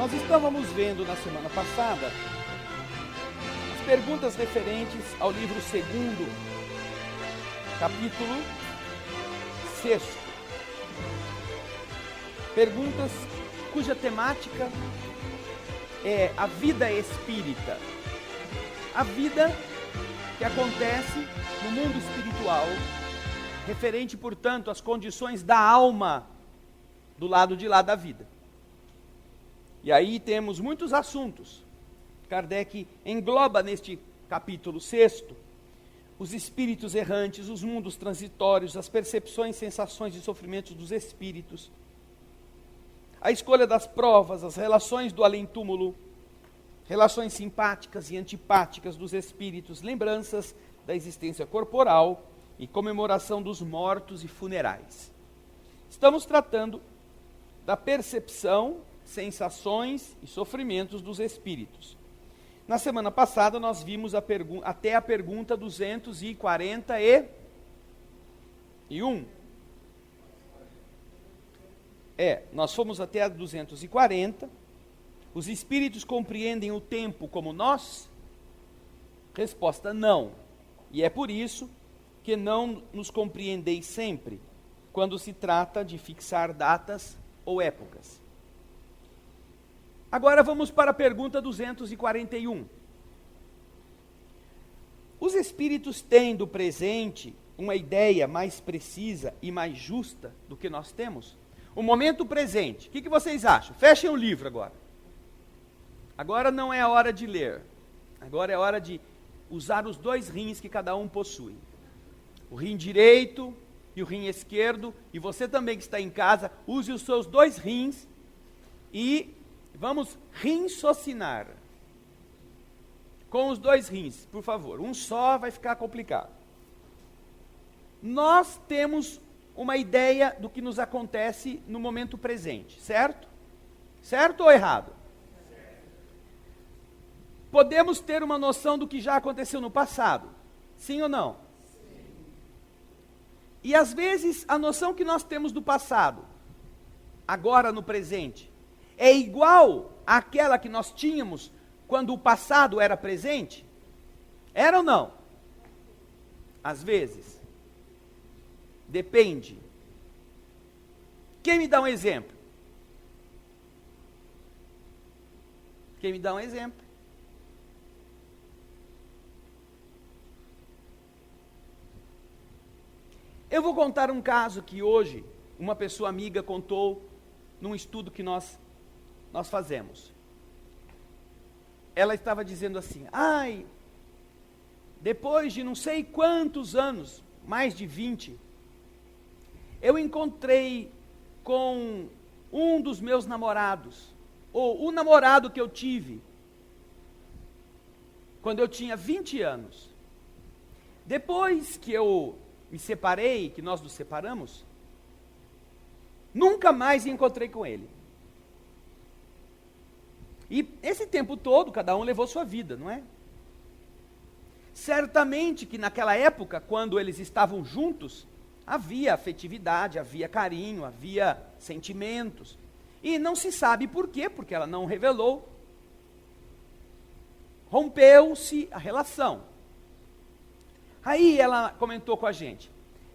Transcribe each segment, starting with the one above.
Nós estávamos vendo na semana passada as perguntas referentes ao livro 2º, capítulo 6. Perguntas cuja temática é a vida espírita. A vida que acontece no mundo espiritual, referente, portanto, às condições da alma do lado de lá da vida. E aí temos muitos assuntos. Kardec engloba neste capítulo 6 os espíritos errantes, os mundos transitórios, as percepções, sensações e sofrimentos dos espíritos, a escolha das provas, as relações do além-túmulo, relações simpáticas e antipáticas dos espíritos, lembranças da existência corporal e comemoração dos mortos e funerais. Estamos tratando da percepção, sensações e sofrimentos dos espíritos. Na semana passada nós vimos até a pergunta 241. Nós fomos até a 240. Os espíritos compreendem o tempo como nós? Resposta: não. E é por isso que não nos compreendeis sempre, quando se trata de fixar datas ou épocas. Agora vamos para a pergunta 241. Os espíritos têm do presente uma ideia mais precisa e mais justa do que nós temos? O momento presente, o que vocês acham? Fechem o livro agora. Agora não é a hora de ler. Agora é a hora de usar os dois rins que cada um possui. O rim direito e o rim esquerdo. E você também que está em casa, use os seus dois rins e vamos raciocinar. Com os dois rins, por favor. Um só vai ficar complicado. Nós temos uma ideia do que nos acontece no momento presente, certo? Certo ou errado? Podemos ter uma noção do que já aconteceu no passado? Sim ou não? Sim. E às vezes a noção que nós temos do passado, agora no presente, é igual àquela que nós tínhamos quando o passado era presente? Era ou não? Às vezes. Depende. Quem me dá um exemplo? Quem me dá um exemplo? Eu vou contar um caso que hoje uma pessoa amiga contou num estudo que nós fazemos. Ela estava dizendo assim: depois de não sei quantos anos, mais de 20, eu encontrei com um dos meus namorados, ou o namorado que eu tive, quando eu tinha 20 anos. Depois que eu me separei, que nós nos separamos, nunca mais encontrei com ele. E esse tempo todo, cada um levou sua vida, não é? Certamente que naquela época, quando eles estavam juntos, havia afetividade, havia carinho, havia sentimentos. E não se sabe por quê, porque ela não revelou. Rompeu-se a relação. Aí ela comentou com a gente: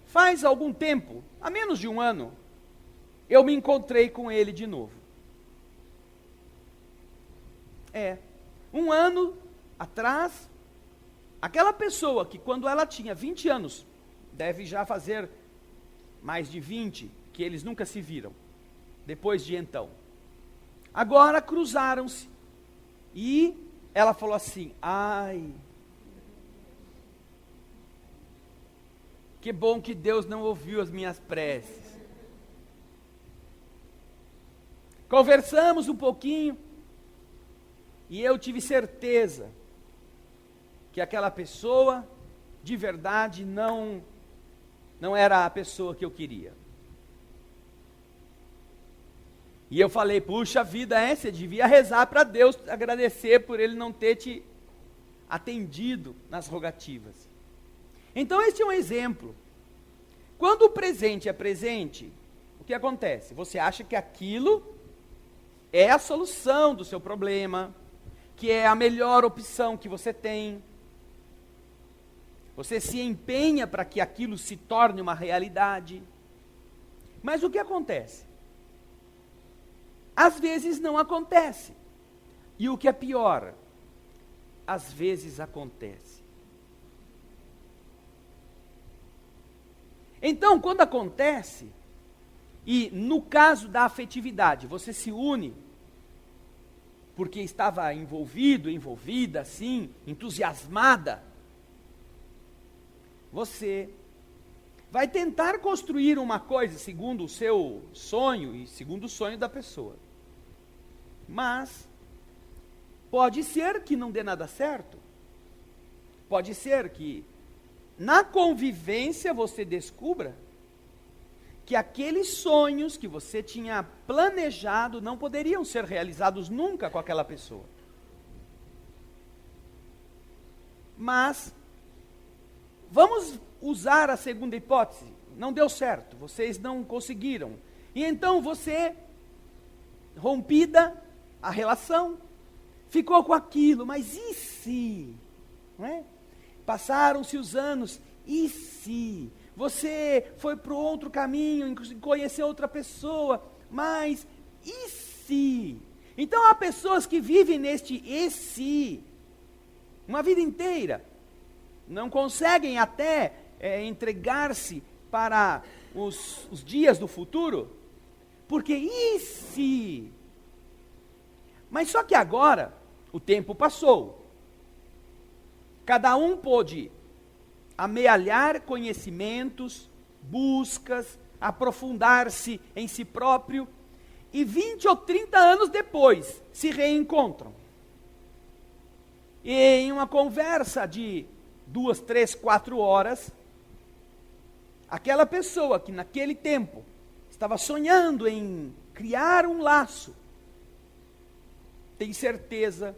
faz algum tempo, há menos de um ano, eu me encontrei com ele de novo. Um ano atrás, aquela pessoa que quando ela tinha 20 anos, deve já fazer mais de 20, que eles nunca se viram, depois de então. Agora cruzaram-se, e ela falou assim: que bom que Deus não ouviu as minhas preces. Conversamos um pouquinho, e eu tive certeza que aquela pessoa, de verdade, não era a pessoa que eu queria. E eu falei: puxa vida, você devia rezar para Deus, agradecer por Ele não ter te atendido nas rogativas. Então este é um exemplo. Quando o presente é presente, o que acontece? Você acha que aquilo é a solução do seu problema, que é a melhor opção que você tem. Você se empenha para que aquilo se torne uma realidade. Mas o que acontece? Às vezes não acontece. E o que é pior, às vezes acontece. Então, quando acontece, e no caso da afetividade, você se une, porque estava envolvido, envolvida, assim, entusiasmada, você vai tentar construir uma coisa segundo o seu sonho e segundo o sonho da pessoa. Mas pode ser que não dê nada certo. Pode ser que na convivência você descubra que aqueles sonhos que você tinha planejado não poderiam ser realizados nunca com aquela pessoa. Mas vamos usar a segunda hipótese. Não deu certo, vocês não conseguiram. E então você, rompida a relação, ficou com aquilo, mas e se? Não é? Passaram-se os anos, e se? Você foi para outro caminho, conheceu outra pessoa, mas e se? Então há pessoas que vivem neste e se, uma vida inteira, não conseguem até entregar-se para os dias do futuro, porque e se? Mas só que agora, o tempo passou, cada um pôde amealhar conhecimentos, buscas, aprofundar-se em si próprio, e 20 ou 30 anos depois se reencontram. E em uma conversa de 2, 3, 4 horas, aquela pessoa que naquele tempo estava sonhando em criar um laço, tem certeza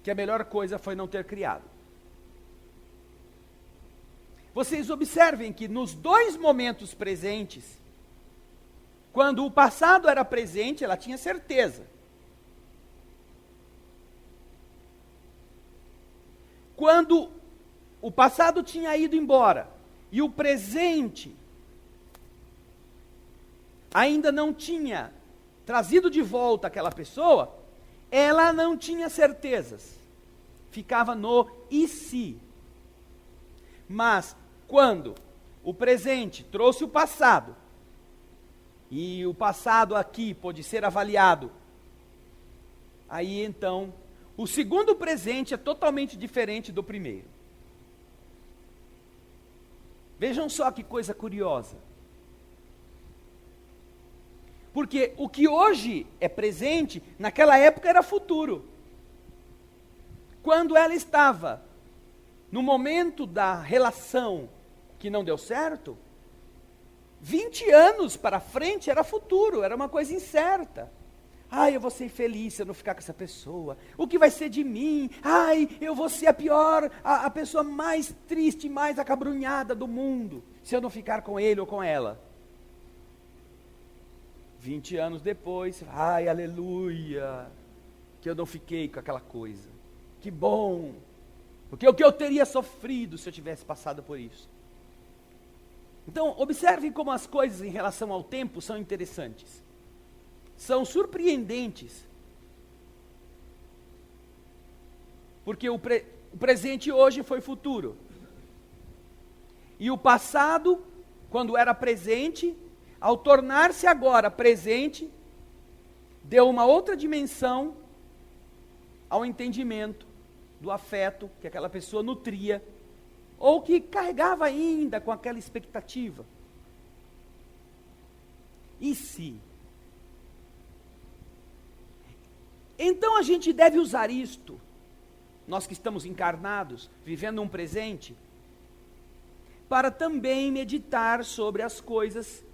que a melhor coisa foi não ter criado. Vocês observem que nos dois momentos presentes, quando o passado era presente, ela tinha certeza. Quando o passado tinha ido embora e o presente ainda não tinha trazido de volta aquela pessoa, ela não tinha certezas. Ficava no e se. Mas quando o presente trouxe o passado, e o passado aqui pode ser avaliado, aí então, o segundo presente é totalmente diferente do primeiro. Vejam só que coisa curiosa. Porque o que hoje é presente, naquela época era futuro. Quando ela estava no momento da relação que não deu certo, 20 anos para frente era futuro, era uma coisa incerta. Ai, eu vou ser infeliz se eu não ficar com essa pessoa. O que vai ser de mim? Ai, eu vou ser a pessoa mais triste, mais acabrunhada do mundo, se eu não ficar com ele ou com ela. 20 anos depois, ai, aleluia, que eu não fiquei com aquela coisa. Que bom, porque o que eu teria sofrido se eu tivesse passado por isso. Então, observem como as coisas em relação ao tempo são interessantes. São surpreendentes. Porque o presente hoje foi futuro. E o passado, quando era presente, ao tornar-se agora presente, deu uma outra dimensão ao entendimento do afeto que aquela pessoa nutria, ou que carregava ainda com aquela expectativa. E se? Então a gente deve usar isto, nós que estamos encarnados, vivendo um presente, para também meditar sobre as coisas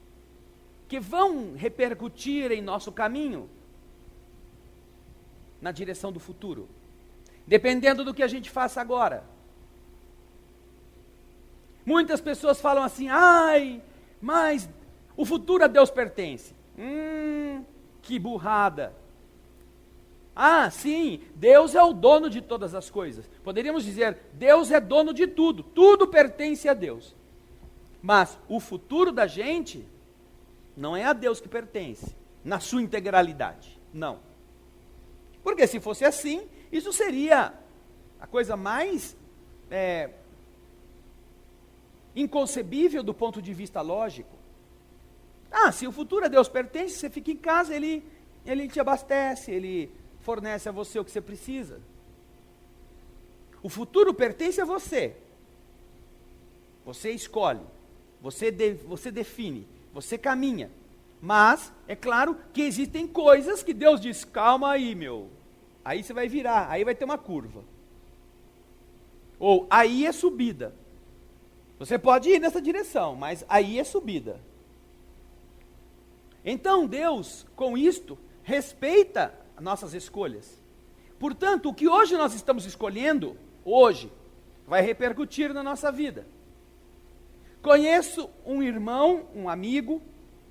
que vão repercutir em nosso caminho, na direção do futuro, dependendo do que a gente faça agora. Muitas pessoas falam assim, ai, mas o futuro a Deus pertence. Que burrada. Ah, sim, Deus é o dono de todas as coisas. Poderíamos dizer, Deus é dono de tudo, tudo pertence a Deus. Mas o futuro da gente não é a Deus que pertence, na sua integralidade, não. Porque se fosse assim, isso seria a coisa mais inconcebível do ponto de vista lógico. Ah, se o futuro a Deus pertence, você fica em casa, ele te abastece, ele fornece a você o que você precisa. O futuro pertence a você. Você escolhe, você define, você caminha. Mas, é claro que existem coisas que Deus diz, calma aí, meu. Aí você vai virar, aí vai ter uma curva. Ou, aí é subida. Você pode ir nessa direção, mas aí é subida. Então Deus, com isto, respeita nossas escolhas. Portanto, o que hoje nós estamos escolhendo, hoje, vai repercutir na nossa vida. Conheço um irmão, um amigo,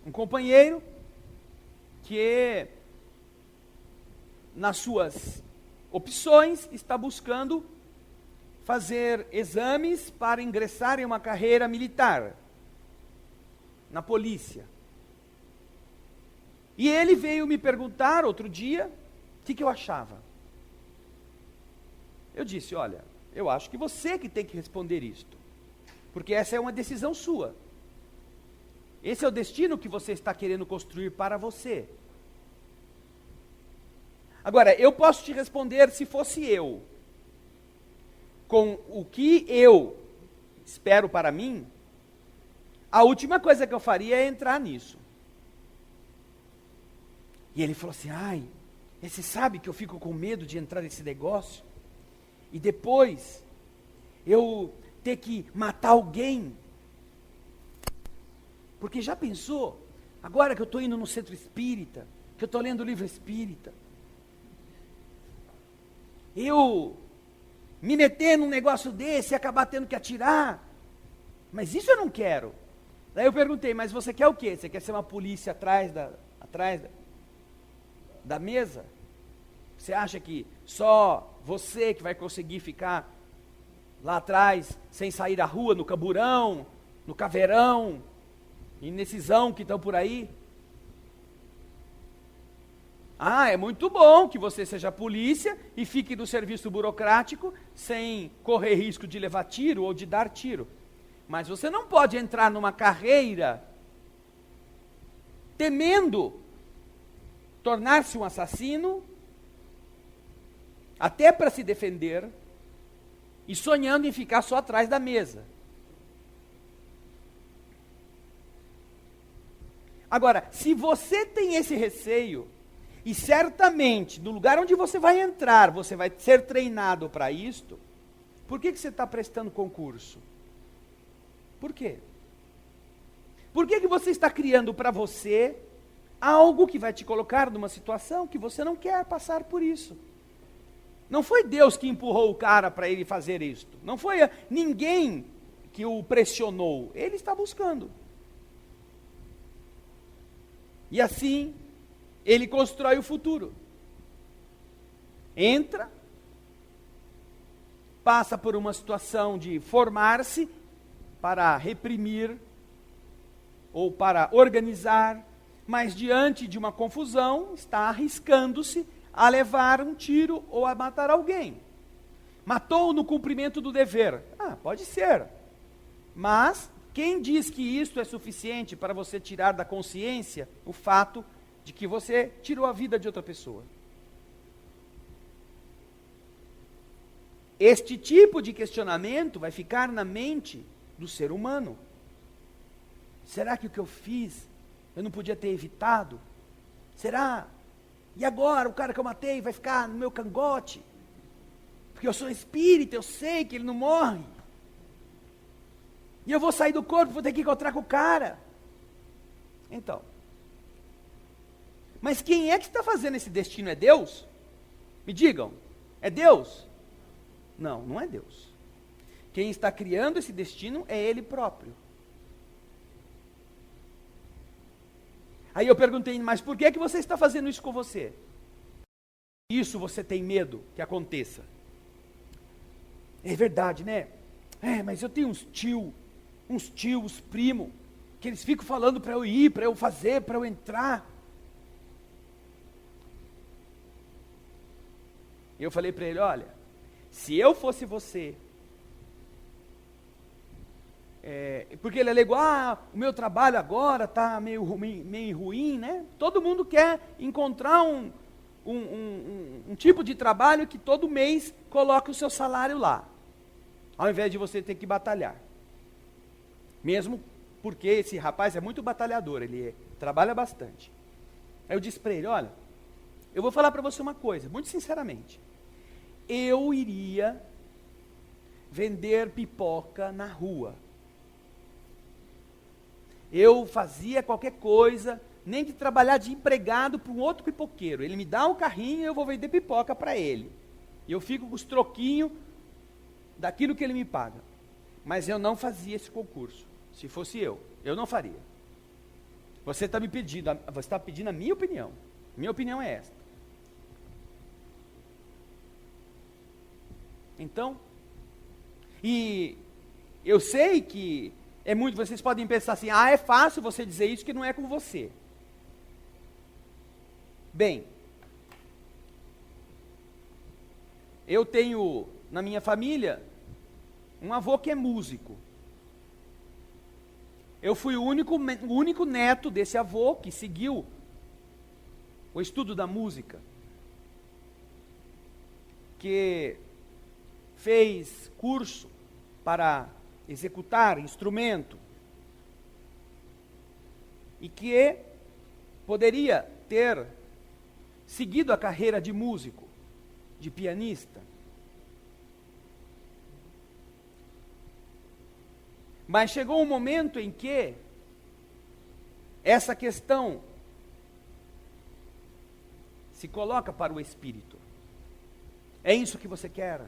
um companheiro, que nas suas opções está buscando fazer exames para ingressar em uma carreira militar, na polícia. E ele veio me perguntar outro dia o que eu achava. Eu disse, olha, eu acho que você que tem que responder isto, porque essa é uma decisão sua. Esse é o destino que você está querendo construir para você. Agora, eu posso te responder se fosse eu, com o que eu espero para mim, a última coisa que eu faria é entrar nisso. E ele falou assim, você sabe que eu fico com medo de entrar nesse negócio? E depois, eu ter que matar alguém? Porque já pensou, agora que eu estou indo no centro espírita, que eu estou lendo o livro espírita, eu me meter num negócio desse e acabar tendo que atirar? Mas isso eu não quero. Daí eu perguntei, mas você quer o quê? Você quer ser uma polícia atrás da mesa? Você acha que só você que vai conseguir ficar lá atrás, sem sair à rua, no camburão, no caveirão, indecisão que estão por aí? Ah, é muito bom que você seja polícia e fique no serviço burocrático sem correr risco de levar tiro ou de dar tiro. Mas você não pode entrar numa carreira temendo tornar-se um assassino, até para se defender, e sonhando em ficar só atrás da mesa. Agora, se você tem esse receio, e certamente no lugar onde você vai entrar, você vai ser treinado para isto, por que você está prestando concurso? Por quê? Por que você está criando para você algo que vai te colocar numa situação que você não quer passar por isso? Não foi Deus que empurrou o cara para ele fazer isto. Não foi ninguém que o pressionou. Ele está buscando. E assim, ele constrói o futuro. Entra, passa por uma situação de formar-se para reprimir ou para organizar, mas diante de uma confusão está arriscando-se a levar um tiro ou a matar alguém. Matou no cumprimento do dever. Pode ser. Mas quem diz que isto é suficiente para você tirar da consciência o fato de que você tirou a vida de outra pessoa? Este tipo de questionamento vai ficar na mente do ser humano. Será que o que eu fiz, eu não podia ter evitado? Será? E agora o cara que eu matei vai ficar no meu cangote? Porque eu sou espírita, eu sei que ele não morre. E eu vou sair do corpo, vou ter que encontrar com o cara. Então. Mas quem é que está fazendo esse destino? É Deus? Me digam, é Deus? Não, não é Deus. Quem está criando esse destino é Ele próprio. Aí eu perguntei, mas por que você está fazendo isso com você? Isso você tem medo que aconteça. É verdade, né? Mas eu tenho uns tios, primo, que eles ficam falando para eu ir, para eu fazer, para eu entrar. E eu falei para ele, olha, se eu fosse você, porque ele alegou, o meu trabalho agora está meio ruim, né? Todo mundo quer encontrar um tipo de trabalho que todo mês coloque o seu salário lá, ao invés de você ter que batalhar. Mesmo porque esse rapaz é muito batalhador, ele trabalha bastante. Aí eu disse para ele, olha, eu vou falar para você uma coisa, muito sinceramente. Eu iria vender pipoca na rua. Eu fazia qualquer coisa, nem que trabalhar de empregado para um outro pipoqueiro. Ele me dá um carrinho e eu vou vender pipoca para ele. E eu fico com os troquinhos daquilo que ele me paga. Mas eu não fazia esse concurso. Se fosse eu não faria. Você está pedindo a minha opinião. Minha opinião é esta. Então, e eu sei que vocês podem pensar assim, é fácil você dizer isso que não é com você. Bem, eu tenho na minha família um avô que é músico. Eu fui o único neto desse avô que seguiu o estudo da música, que fez curso para executar instrumento e que poderia ter seguido a carreira de músico, de pianista. Mas chegou um momento em que essa questão se coloca para o espírito. É isso que você quer?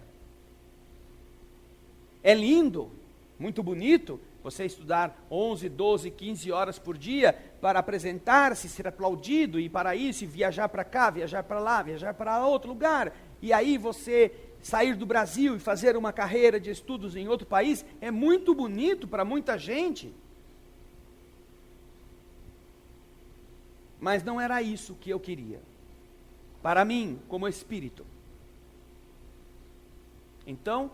É lindo, muito bonito, você estudar 11, 12, 15 horas por dia para apresentar-se, ser aplaudido, e para isso viajar para cá, viajar para lá, viajar para outro lugar, e aí você sair do Brasil e fazer uma carreira de estudos em outro país, é muito bonito para muita gente. Mas não era isso que eu queria, para mim, como espírito. Então,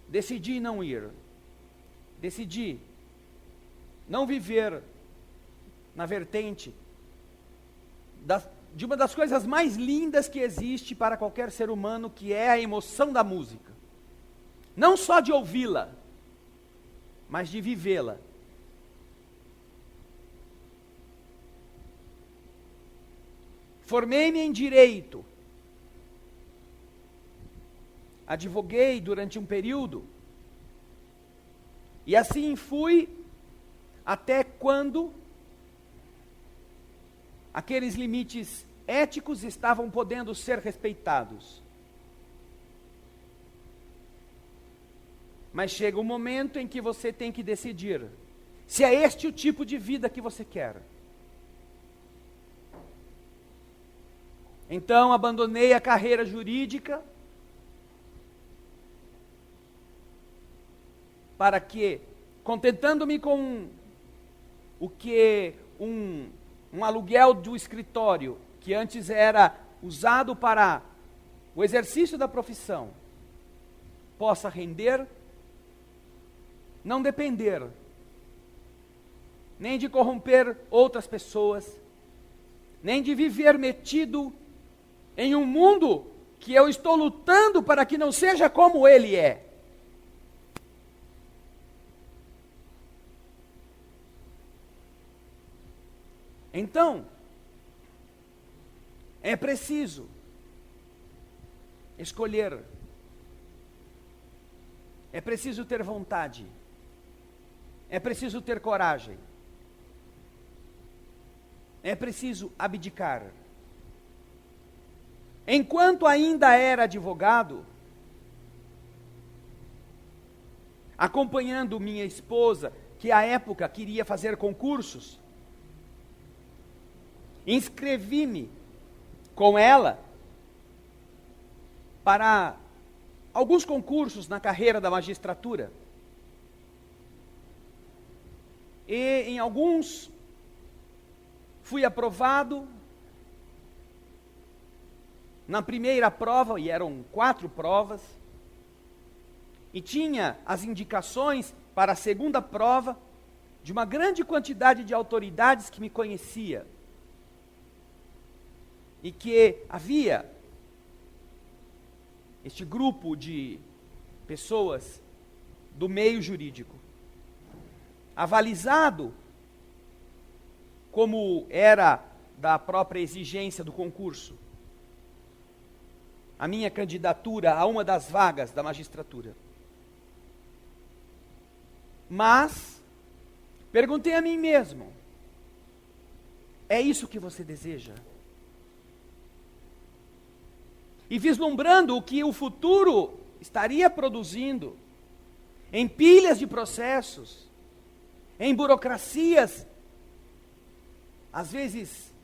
decidi não ir, decidi não viver na vertente de uma das coisas mais lindas que existe para qualquer ser humano, que é a emoção da música. Não só de ouvi-la, mas de vivê-la. Formei-me em Direito. Advoguei durante um período. E assim fui até quando aqueles limites éticos estavam podendo ser respeitados. Mas chega um momento em que você tem que decidir se é este o tipo de vida que você quer. Então abandonei a carreira jurídica para que, contentando-me com o que um aluguel do escritório, que antes era usado para o exercício da profissão, possa render, não depender nem de corromper outras pessoas, nem de viver metido em um mundo que eu estou lutando para que não seja como ele é. Então, é preciso escolher, é preciso ter vontade, é preciso ter coragem, é preciso abdicar. Enquanto ainda era advogado, acompanhando minha esposa, que à época queria fazer concursos, inscrevi-me com ela para alguns concursos na carreira da magistratura. E em alguns fui aprovado. Na primeira prova, e eram 4 provas, e tinha as indicações para a segunda prova de uma grande quantidade de autoridades que me conhecia. E que havia este grupo de pessoas do meio jurídico, avalizado como era da própria exigência do concurso, a minha candidatura a uma das vagas da magistratura. Mas perguntei a mim mesmo: é isso que você deseja? E vislumbrando o que o futuro estaria produzindo, em pilhas de processos, em burocracias, às vezes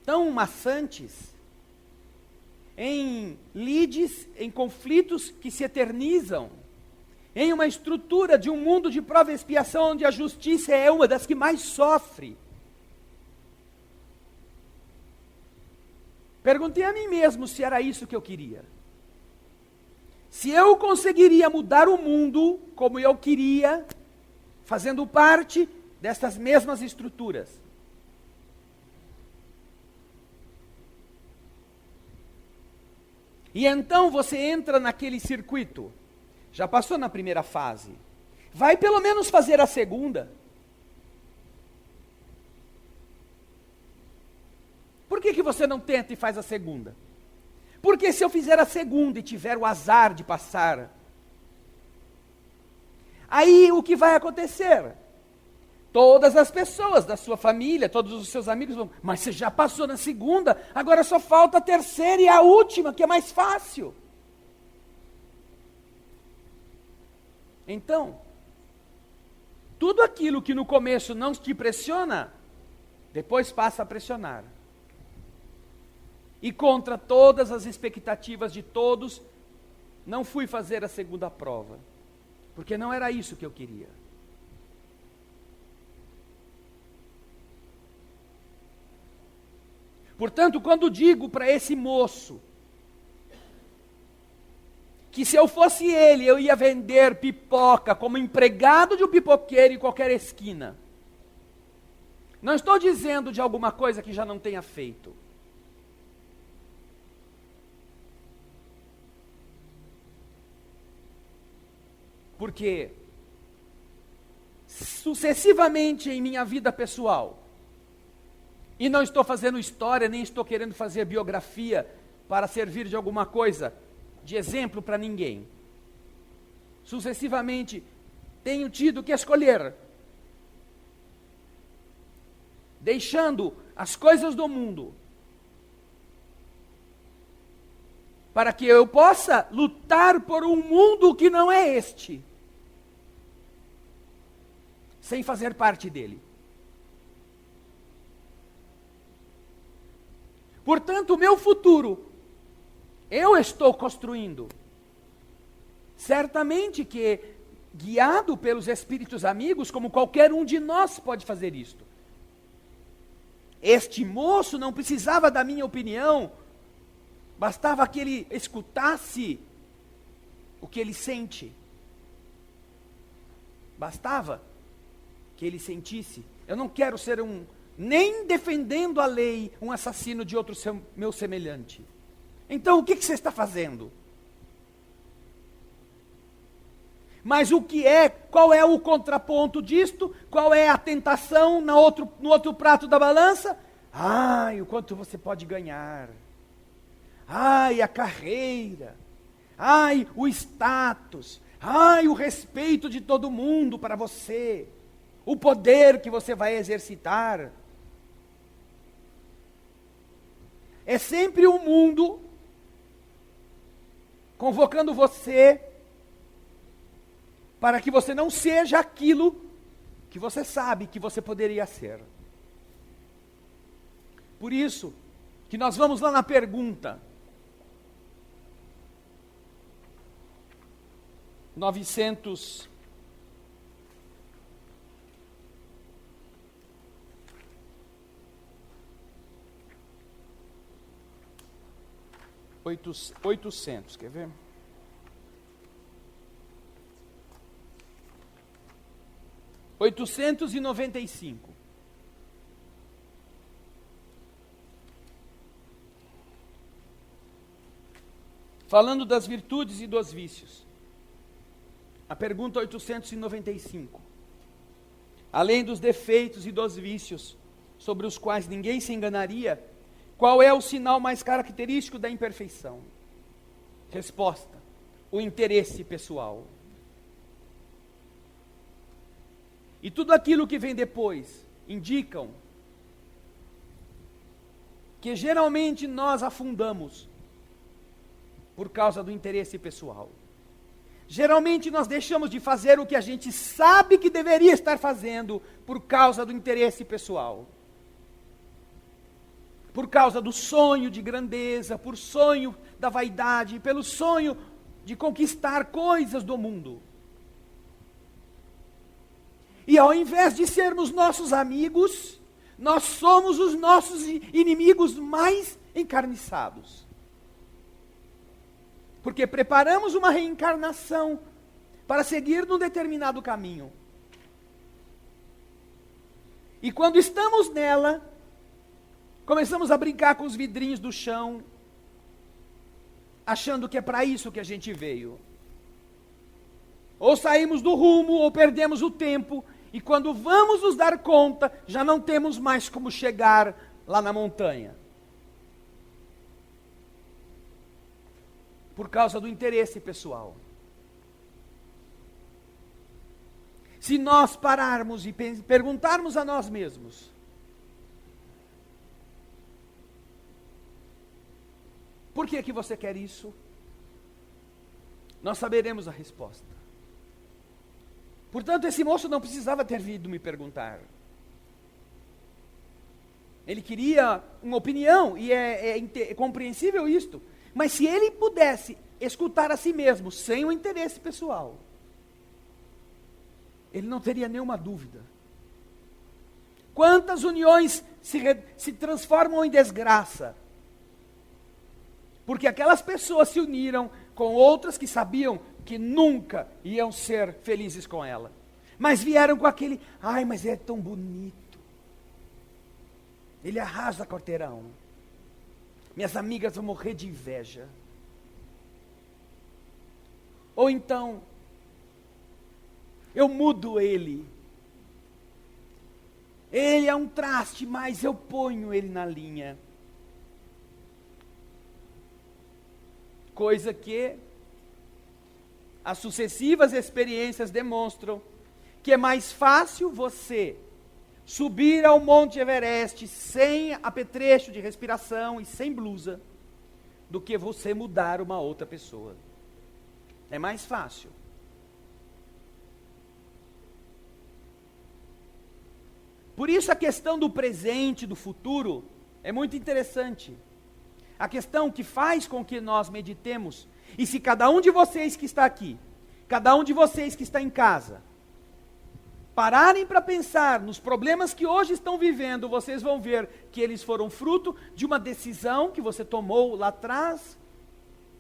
tão maçantes, em lides, em conflitos que se eternizam, em uma estrutura de um mundo de prova e expiação onde a justiça é uma das que mais sofre. Perguntei a mim mesmo se era isso que eu queria. Se eu conseguiria mudar o mundo como eu queria, fazendo parte dessas mesmas estruturas. E então você entra naquele circuito. Já passou na primeira fase. Vai pelo menos fazer a segunda. Por que você não tenta e faz a segunda? Porque se eu fizer a segunda e tiver o azar de passar, aí o que vai acontecer? Todas as pessoas da sua família, todos os seus amigos vão: mas você já passou na segunda, agora só falta a terceira e a última, que é mais fácil. Então, tudo aquilo que no começo não te pressiona, depois passa a pressionar. E contra todas as expectativas de todos, não fui fazer a segunda prova, porque não era isso que eu queria. Portanto, quando digo para esse moço que se eu fosse ele, eu ia vender pipoca como empregado de um pipoqueiro em qualquer esquina, não estou dizendo de alguma coisa que já não tenha feito. Porque sucessivamente em minha vida pessoal, e não estou fazendo história, nem estou querendo fazer biografia para servir de alguma coisa, de exemplo para ninguém. Sucessivamente, tenho tido que escolher, deixando as coisas do mundo, para que eu possa lutar por um mundo que não é este, sem fazer parte dele. Portanto, o meu futuro, eu estou construindo. Certamente que, guiado pelos espíritos amigos, como qualquer um de nós pode fazer isto. Este moço não precisava da minha opinião, bastava que ele escutasse o que ele sente. Bastava que ele sentisse. Eu não quero ser nem defendendo a lei, um assassino de outro meu semelhante. Então, o que você está fazendo? Mas qual é o contraponto disto? Qual é a tentação no outro prato da balança? Ai, o quanto você pode ganhar. Ai, a carreira. Ai, o status. Ai, o respeito de todo mundo para você. O poder que você vai exercitar. É sempre o mundo convocando você para que você não seja aquilo que você sabe que você poderia ser. Por isso, que nós vamos lá na pergunta 900 800, quer ver? $895. Falando das virtudes e dos vícios. A pergunta 895. Além dos defeitos e dos vícios, sobre os quais ninguém se enganaria, qual é o sinal mais característico da imperfeição? Resposta: o interesse pessoal. E tudo aquilo que vem depois indicam que geralmente nós afundamos por causa do interesse pessoal. Geralmente nós deixamos de fazer o que a gente sabe que deveria estar fazendo por causa do interesse pessoal. Por causa do sonho de grandeza, por sonho da vaidade, pelo sonho de conquistar coisas do mundo. E ao invés de sermos nossos amigos, nós somos os nossos inimigos mais encarniçados. Porque preparamos uma reencarnação para seguir num determinado caminho. E quando estamos nela, começamos a brincar com os vidrinhos do chão, achando que é para isso que a gente veio. Ou saímos do rumo, ou perdemos o tempo, e quando vamos nos dar conta, já não temos mais como chegar lá na montanha. Por causa do interesse pessoal. Se nós pararmos e perguntarmos a nós mesmos, por que você quer isso? Nós saberemos a resposta. Portanto, esse moço não precisava ter vindo me perguntar. Ele queria uma opinião, e é compreensível isto. Mas se ele pudesse escutar a si mesmo, sem o interesse pessoal, ele não teria nenhuma dúvida. Quantas uniões se transformam em desgraça? Porque aquelas pessoas se uniram com outras que sabiam que nunca iam ser felizes com ela. Mas vieram com aquele, ai, mas é tão bonito. Ele arrasa quarteirão. Minhas amigas vão morrer de inveja. Ou então, eu mudo ele. Ele é um traste, mas eu ponho ele na linha. Coisa que as sucessivas experiências demonstram que é mais fácil você subir ao Monte Everest sem apetrecho de respiração e sem blusa, do que você mudar uma outra pessoa. É mais fácil. Por isso a questão do presente e do futuro é muito interessante. A questão que faz com que nós meditemos, e se cada um de vocês que está aqui, cada um de vocês que está em casa, pararem para pensar nos problemas que hoje estão vivendo, vocês vão ver que eles foram fruto de uma decisão que você tomou lá atrás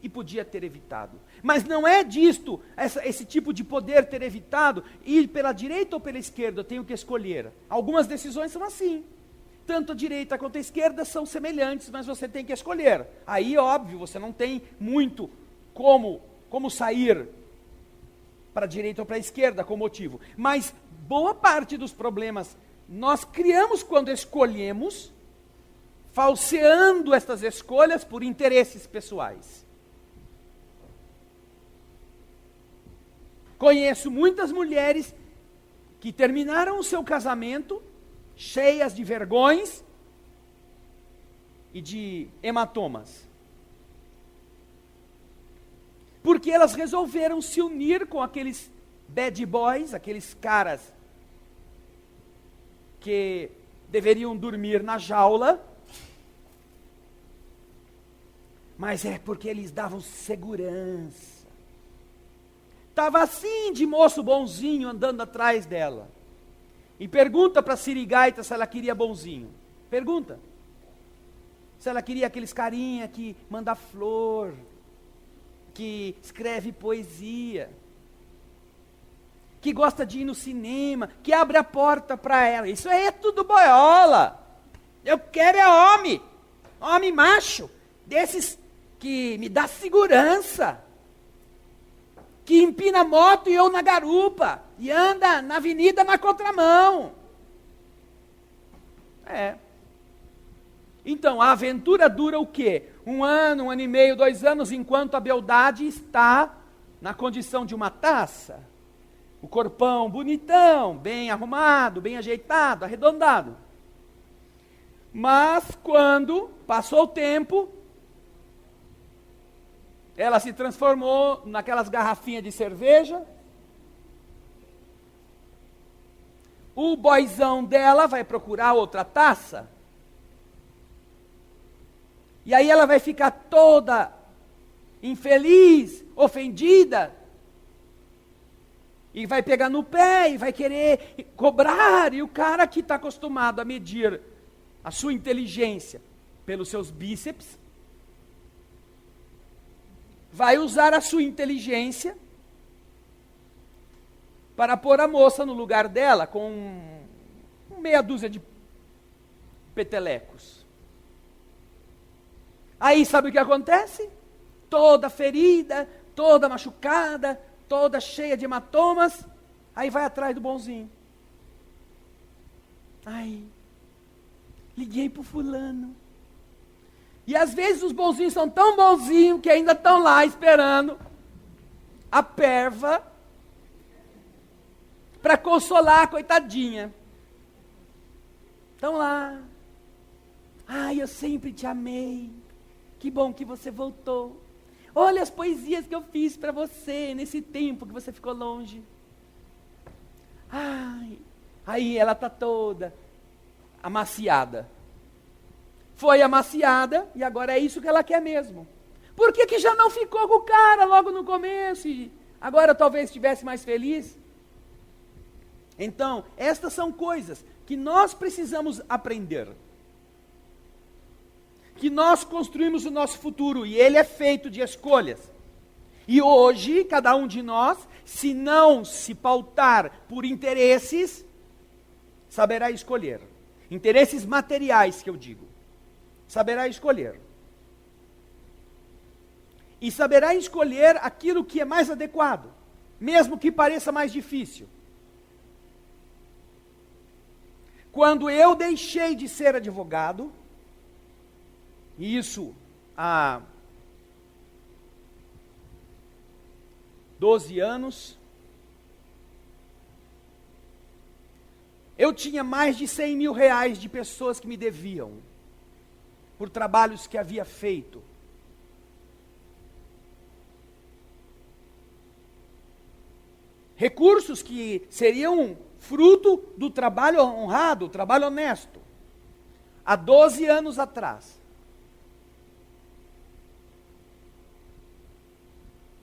e podia ter evitado. Mas não é disto, esse tipo de poder ter evitado, ir pela direita ou pela esquerda, eu tenho que escolher. Algumas decisões são assim. Tanto a direita quanto a esquerda são semelhantes, mas você tem que escolher. Aí, óbvio, você não tem muito como sair para a direita ou para a esquerda com motivo. Mas boa parte dos problemas nós criamos quando escolhemos, falseando estas escolhas por interesses pessoais. Conheço muitas mulheres que terminaram o seu casamento cheias de vergões e de hematomas. Porque elas resolveram se unir com aqueles bad boys, aqueles caras que deveriam dormir na jaula, mas é porque eles davam segurança. Estava assim de moço bonzinho andando atrás dela. E pergunta para a sirigaita se ela queria bonzinho. Pergunta. Se ela queria aqueles carinha que manda flor, que escreve poesia, que gosta de ir no cinema, que abre a porta para ela. Isso aí é tudo boiola. Eu quero é homem. Homem macho. Desses que me dá segurança. Que empina a moto e eu na garupa. E anda na avenida na contramão. Então, a aventura dura o quê? 1 ano, 1 ano e meio, 2 anos, enquanto a beldade está na condição de uma taça. O corpão bonitão, bem arrumado, bem ajeitado, arredondado. Mas quando passou o tempo, ela se transformou naquelas garrafinhas de cerveja. O boyzão dela vai procurar outra taça. E aí ela vai ficar toda infeliz, ofendida. E vai pegar no pé e vai querer cobrar. E o cara que está acostumado a medir a sua inteligência pelos seus bíceps, vai usar a sua inteligência para pôr a moça no lugar dela com meia dúzia de petelecos. Aí sabe o que acontece? Toda ferida, toda machucada, toda cheia de hematomas, aí vai atrás do bonzinho. Ai, liguei pro fulano. E às vezes os bonzinhos são tão bonzinhos que ainda estão lá esperando a perva para consolar a coitadinha. Estão lá. Ai, eu sempre te amei. Que bom que você voltou. Olha as poesias que eu fiz para você nesse tempo que você ficou longe. Ai, aí ela está toda amaciada. Foi amaciada e agora é isso que ela quer mesmo. Por que já não ficou com o cara logo no começo e agora talvez estivesse mais feliz? Então, estas são coisas que nós precisamos aprender. Que nós construímos o nosso futuro e ele é feito de escolhas. E hoje, cada um de nós, se não se pautar por interesses, saberá escolher. Interesses materiais, que eu digo. Saberá escolher. E saberá escolher aquilo que é mais adequado, mesmo que pareça mais difícil. Quando eu deixei de ser advogado, e isso há 12 anos, eu tinha mais de 100 mil reais de pessoas que me deviam, por trabalhos que havia feito. Recursos que seriam fruto do trabalho honrado, trabalho honesto. Há 12 anos atrás.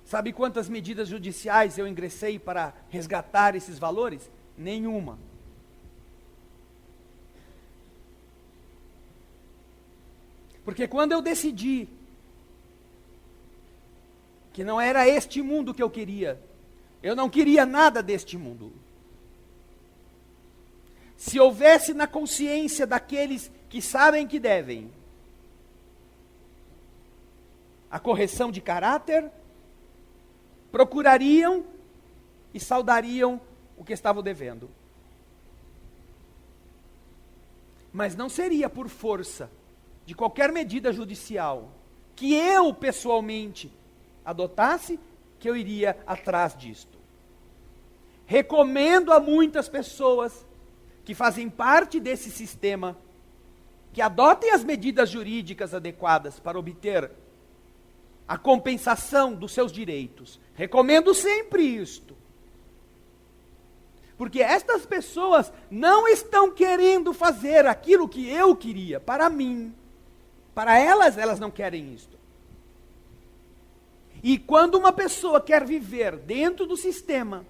Sabe quantas medidas judiciais eu ingressei para resgatar esses valores? Nenhuma. Porque quando eu decidi que não era este mundo que eu queria, eu não queria nada deste mundo. Se houvesse na consciência daqueles que sabem que devem a correção de caráter, procurariam e saldariam o que estavam devendo. Mas não seria por força de qualquer medida judicial que eu pessoalmente adotasse que eu iria atrás disto. Recomendo a muitas pessoas que fazem parte desse sistema que adotem as medidas jurídicas adequadas para obter a compensação dos seus direitos. Recomendo sempre isto. Porque estas pessoas não estão querendo fazer aquilo que eu queria, para mim. Para elas, elas não querem isto. E quando uma pessoa quer viver dentro do sistema,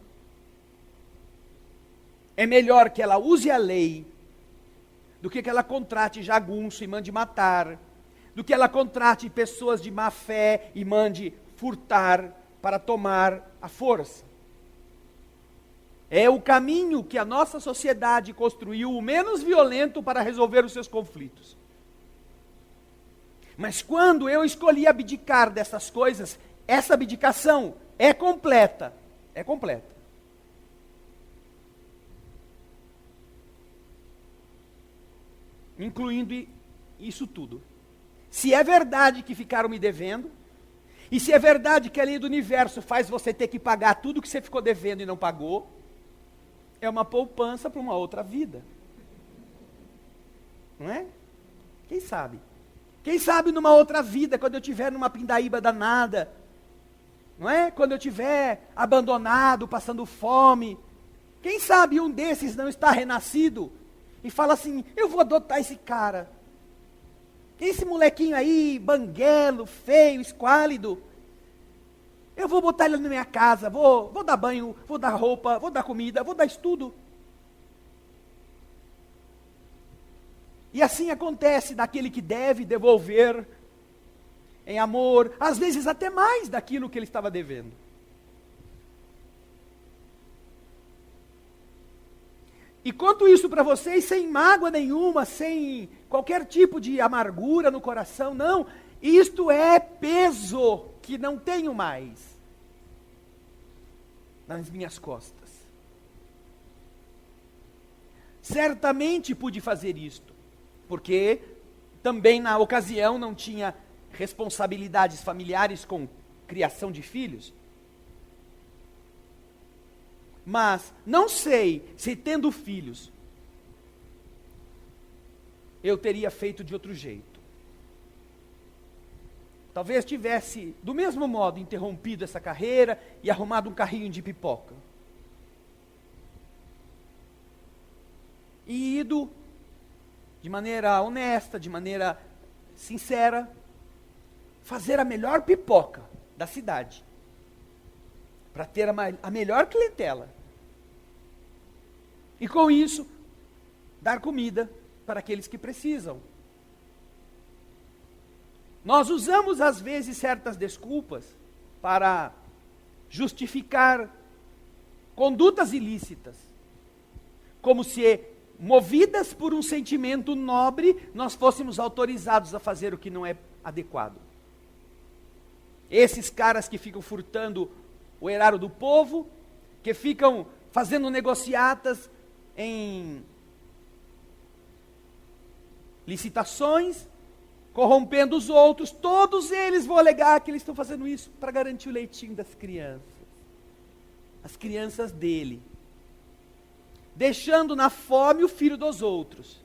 é melhor que ela use a lei do que ela contrate jagunço e mande matar, do que ela contrate pessoas de má fé e mande furtar para tomar a força. É o caminho que a nossa sociedade construiu, o menos violento para resolver os seus conflitos. Mas quando eu escolhi abdicar dessas coisas, essa abdicação é completa. É completa. Incluindo isso tudo. Se é verdade que ficaram me devendo, e se é verdade que a lei do universo faz você ter que pagar tudo que você ficou devendo e não pagou, é uma poupança para uma outra vida. Não é? Quem sabe? Quem sabe numa outra vida, quando eu estiver numa pindaíba danada, não é? Quando eu estiver abandonado, passando fome, quem sabe um desses não está renascido e fala assim, eu vou adotar esse cara. Esse molequinho aí, banguelo, feio, esquálido, eu vou botar ele na minha casa, vou dar banho, vou dar roupa, vou dar comida, vou dar estudo. E assim acontece daquele que deve devolver em amor, às vezes até mais daquilo que ele estava devendo. E conto isso para vocês sem mágoa nenhuma, sem qualquer tipo de amargura no coração, não. Isto é peso que não tenho mais nas minhas costas. Certamente pude fazer isto, porque também na ocasião não tinha responsabilidades familiares com criação de filhos. Mas não sei se tendo filhos, eu teria feito de outro jeito. Talvez tivesse, do mesmo modo, interrompido essa carreira e arrumado um carrinho de pipoca. E ido de maneira honesta, de maneira sincera, fazer a melhor pipoca da cidade. Para ter a melhor clientela. E com isso, dar comida para aqueles que precisam. Nós usamos às vezes certas desculpas para justificar condutas ilícitas. Como se, movidas por um sentimento nobre, nós fôssemos autorizados a fazer o que não é adequado. Esses caras que ficam furtando o erário do povo, que ficam fazendo negociatas em licitações, corrompendo os outros, todos eles vão alegar que eles estão fazendo isso para garantir o leitinho das crianças. As crianças dele. Deixando na fome o filho dos outros.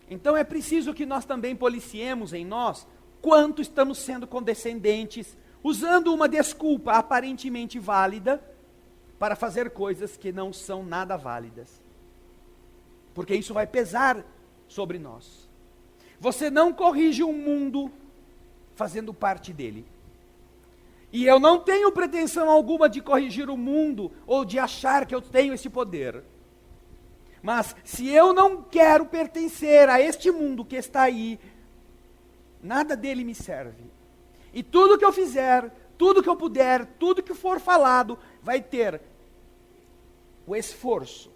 Então é preciso que nós também policiemos em nós quanto estamos sendo condescendentes, usando uma desculpa aparentemente válida para fazer coisas que não são nada válidas. Porque isso vai pesar sobre nós. Você não corrige um mundo fazendo parte dele. E eu não tenho pretensão alguma de corrigir o mundo ou de achar que eu tenho esse poder. Mas se eu não quero pertencer a este mundo que está aí, nada dele me serve. E tudo que eu fizer, tudo que eu puder, tudo que for falado, vai ter o esforço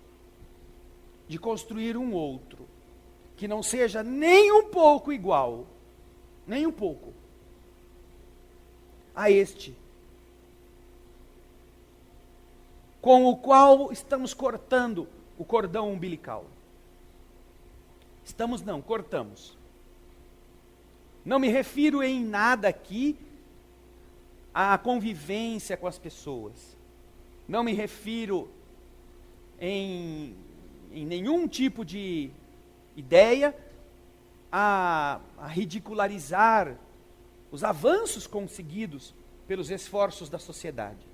de construir um outro, que não seja nem um pouco igual, nem um pouco, a este, com o qual estamos cortando o cordão umbilical. Cortamos. Não me refiro em nada aqui à convivência com as pessoas. Não me refiro em nenhum tipo de ideia a ridicularizar os avanços conseguidos pelos esforços da sociedade.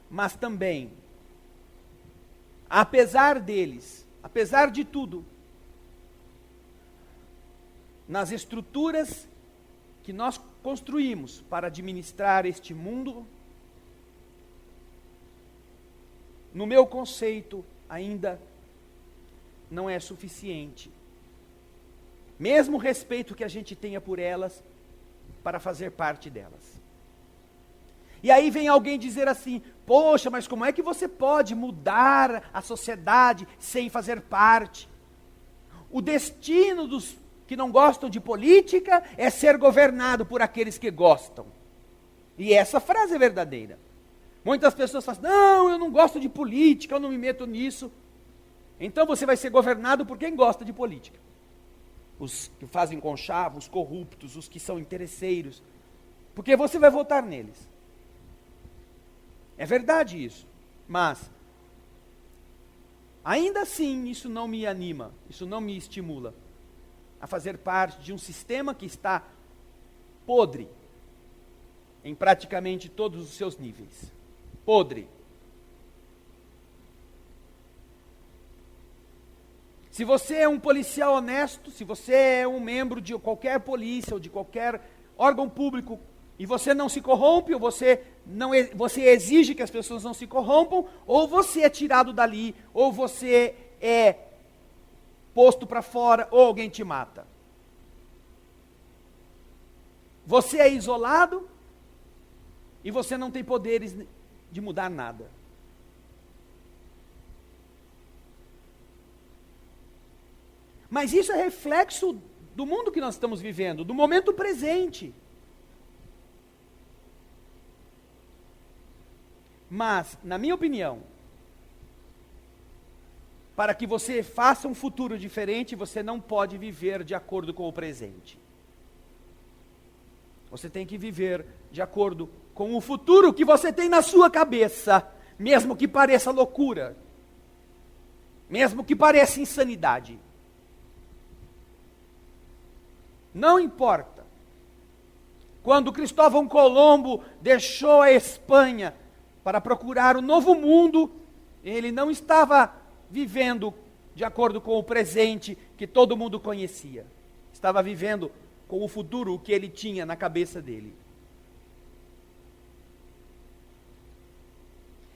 Mas também, apesar deles, apesar de tudo, nas estruturas que nós construímos para administrar este mundo, no meu conceito, ainda não é suficiente. Mesmo o respeito que a gente tenha por elas, para fazer parte delas. E aí vem alguém dizer assim: poxa, mas como é que você pode mudar a sociedade sem fazer parte? O destino dos que não gostam de política é ser governado por aqueles que gostam. E essa frase é verdadeira. Muitas pessoas falam: não, eu não gosto de política, eu não me meto nisso. Então você vai ser governado por quem gosta de política. Os que fazem conchavo, os corruptos, os que são interesseiros. Porque você vai votar neles. É verdade isso. Mas, ainda assim, isso não me anima, isso não me estimula a fazer parte de um sistema que está podre em praticamente todos os seus níveis. Podre. Se você é um policial honesto, se você é um membro de qualquer polícia ou de qualquer órgão público e você não se corrompe, ou você exige que as pessoas não se corrompam, ou você é tirado dali, ou você é posto para fora, ou alguém te mata. Você é isolado e você não tem poderes de mudar nada. Mas isso é reflexo do mundo que nós estamos vivendo, do momento presente. Mas, na minha opinião, para que você faça um futuro diferente, você não pode viver de acordo com o presente. Você tem que viver de acordo com o futuro que você tem na sua cabeça, mesmo que pareça loucura, mesmo que pareça insanidade. Não importa. Quando Cristóvão Colombo deixou a Espanha para procurar o novo mundo, ele não estava vivendo de acordo com o presente que todo mundo conhecia. Estava vivendo com o futuro que ele tinha na cabeça dele.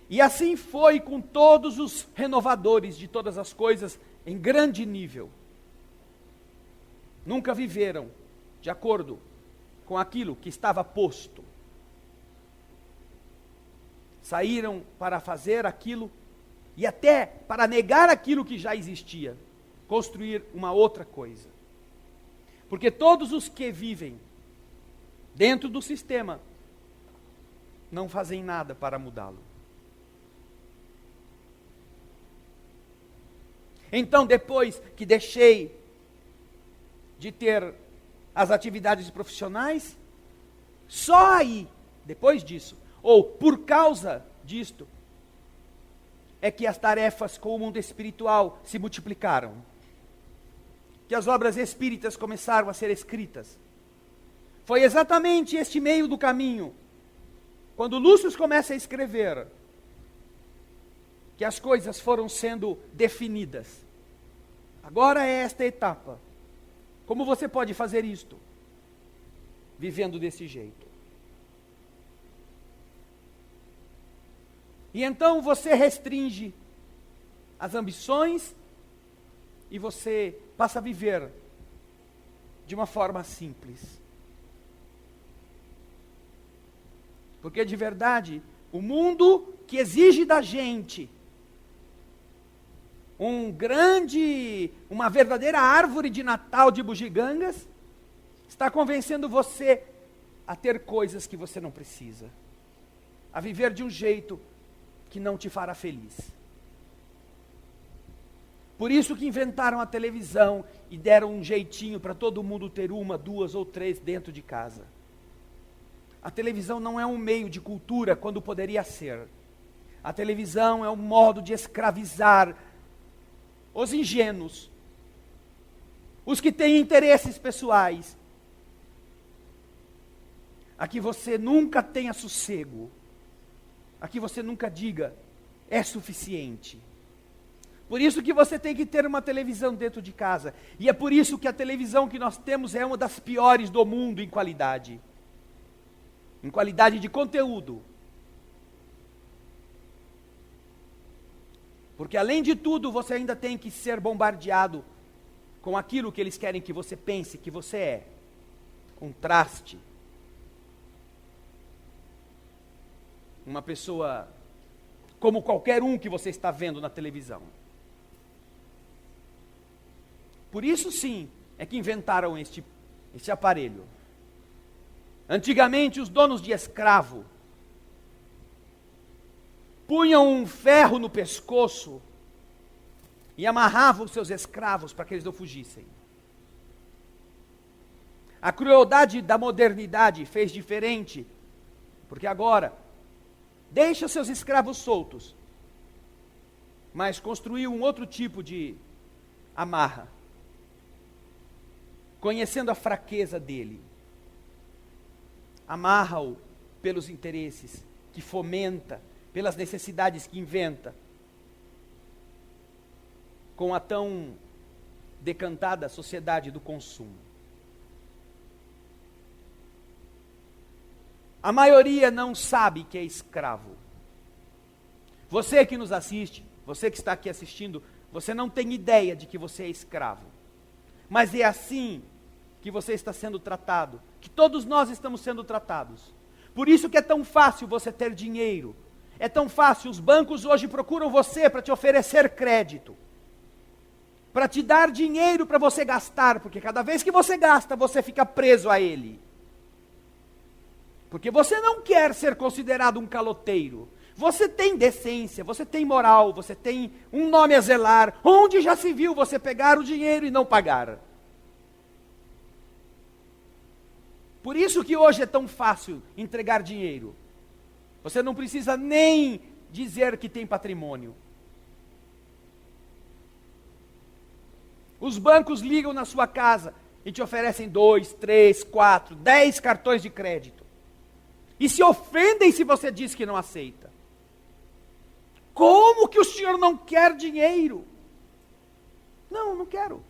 E assim foi com todos os renovadores de todas as coisas em grande nível. Nunca viveram de acordo com aquilo que estava posto. Saíram para fazer aquilo e até para negar aquilo que já existia, construir uma outra coisa. Porque todos os que vivem dentro do sistema não fazem nada para mudá-lo. Então, depois que deixei de ter as atividades profissionais, só aí, depois disso, ou por causa disto, é que as tarefas com o mundo espiritual se multiplicaram. Que as obras espíritas começaram a ser escritas. Foi exatamente este meio do caminho, quando Lúcio começa a escrever, que as coisas foram sendo definidas. Agora é esta etapa. Como você pode fazer isto? Vivendo desse jeito. E então você restringe as ambições e você passa a viver de uma forma simples. Porque de verdade, o mundo que exige da gente uma verdadeira árvore de Natal de bugigangas, está convencendo você a ter coisas que você não precisa, a viver de um jeito que não te fará feliz. Por isso que inventaram a televisão e deram um jeitinho para todo mundo ter uma, duas ou três dentro de casa. A televisão não é um meio de cultura quando poderia ser. A televisão é um modo de escravizar os ingênuos, os que têm interesses pessoais, a que você nunca tenha sossego, a que você nunca diga, é suficiente. Por isso que você tem que ter uma televisão dentro de casa. E é por isso que a televisão que nós temos é uma das piores do mundo em qualidade. Em qualidade de conteúdo. Porque além de tudo, você ainda tem que ser bombardeado com aquilo que eles querem que você pense, que você é. Um traste. Uma pessoa como qualquer um que você está vendo na televisão. Por isso sim, é que inventaram este aparelho. Antigamente os donos de escravo punham um ferro no pescoço e amarravam os seus escravos para que eles não fugissem. A crueldade da modernidade fez diferente, porque agora deixa seus escravos soltos, mas construiu um outro tipo de amarra, conhecendo a fraqueza dele. Amarra-o pelos interesses que fomenta, pelas necessidades que inventa, com a tão decantada sociedade do consumo. A maioria não sabe que é escravo. Você que nos assiste, você que está aqui assistindo, você não tem ideia de que você é escravo. Mas é assim que você está sendo tratado, que todos nós estamos sendo tratados. Por isso que é tão fácil você ter dinheiro. É tão fácil, os bancos hoje procuram você para te oferecer crédito. Para te dar dinheiro para você gastar, porque cada vez que você gasta, você fica preso a ele. Porque você não quer ser considerado um caloteiro. Você tem decência, você tem moral, você tem um nome a zelar. Onde já se viu você pegar o dinheiro e não pagar? Por isso que hoje é tão fácil entregar dinheiro. Você não precisa nem dizer que tem patrimônio. Os bancos ligam na sua casa e te oferecem 2, 3, 4, 10 cartões de crédito. E se ofendem se você diz que não aceita. Como que o senhor não quer dinheiro? Não, não quero.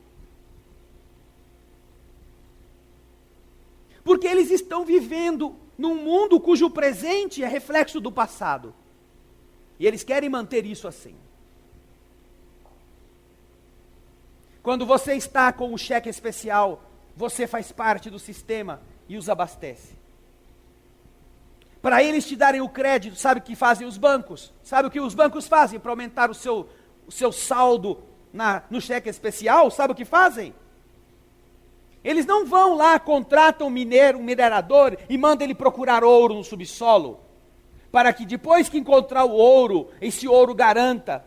Porque eles estão vivendo num mundo cujo presente é reflexo do passado. E eles querem manter isso assim. Quando você está com o cheque especial, você faz parte do sistema e os abastece. Para eles te darem o crédito, sabe o que fazem os bancos? Sabe o que os bancos fazem para aumentar o seu saldo no cheque especial? Sabe o que fazem? Eles não vão lá, contratam um minerador e mandam ele procurar ouro no subsolo, para que depois que encontrar o ouro, esse ouro garanta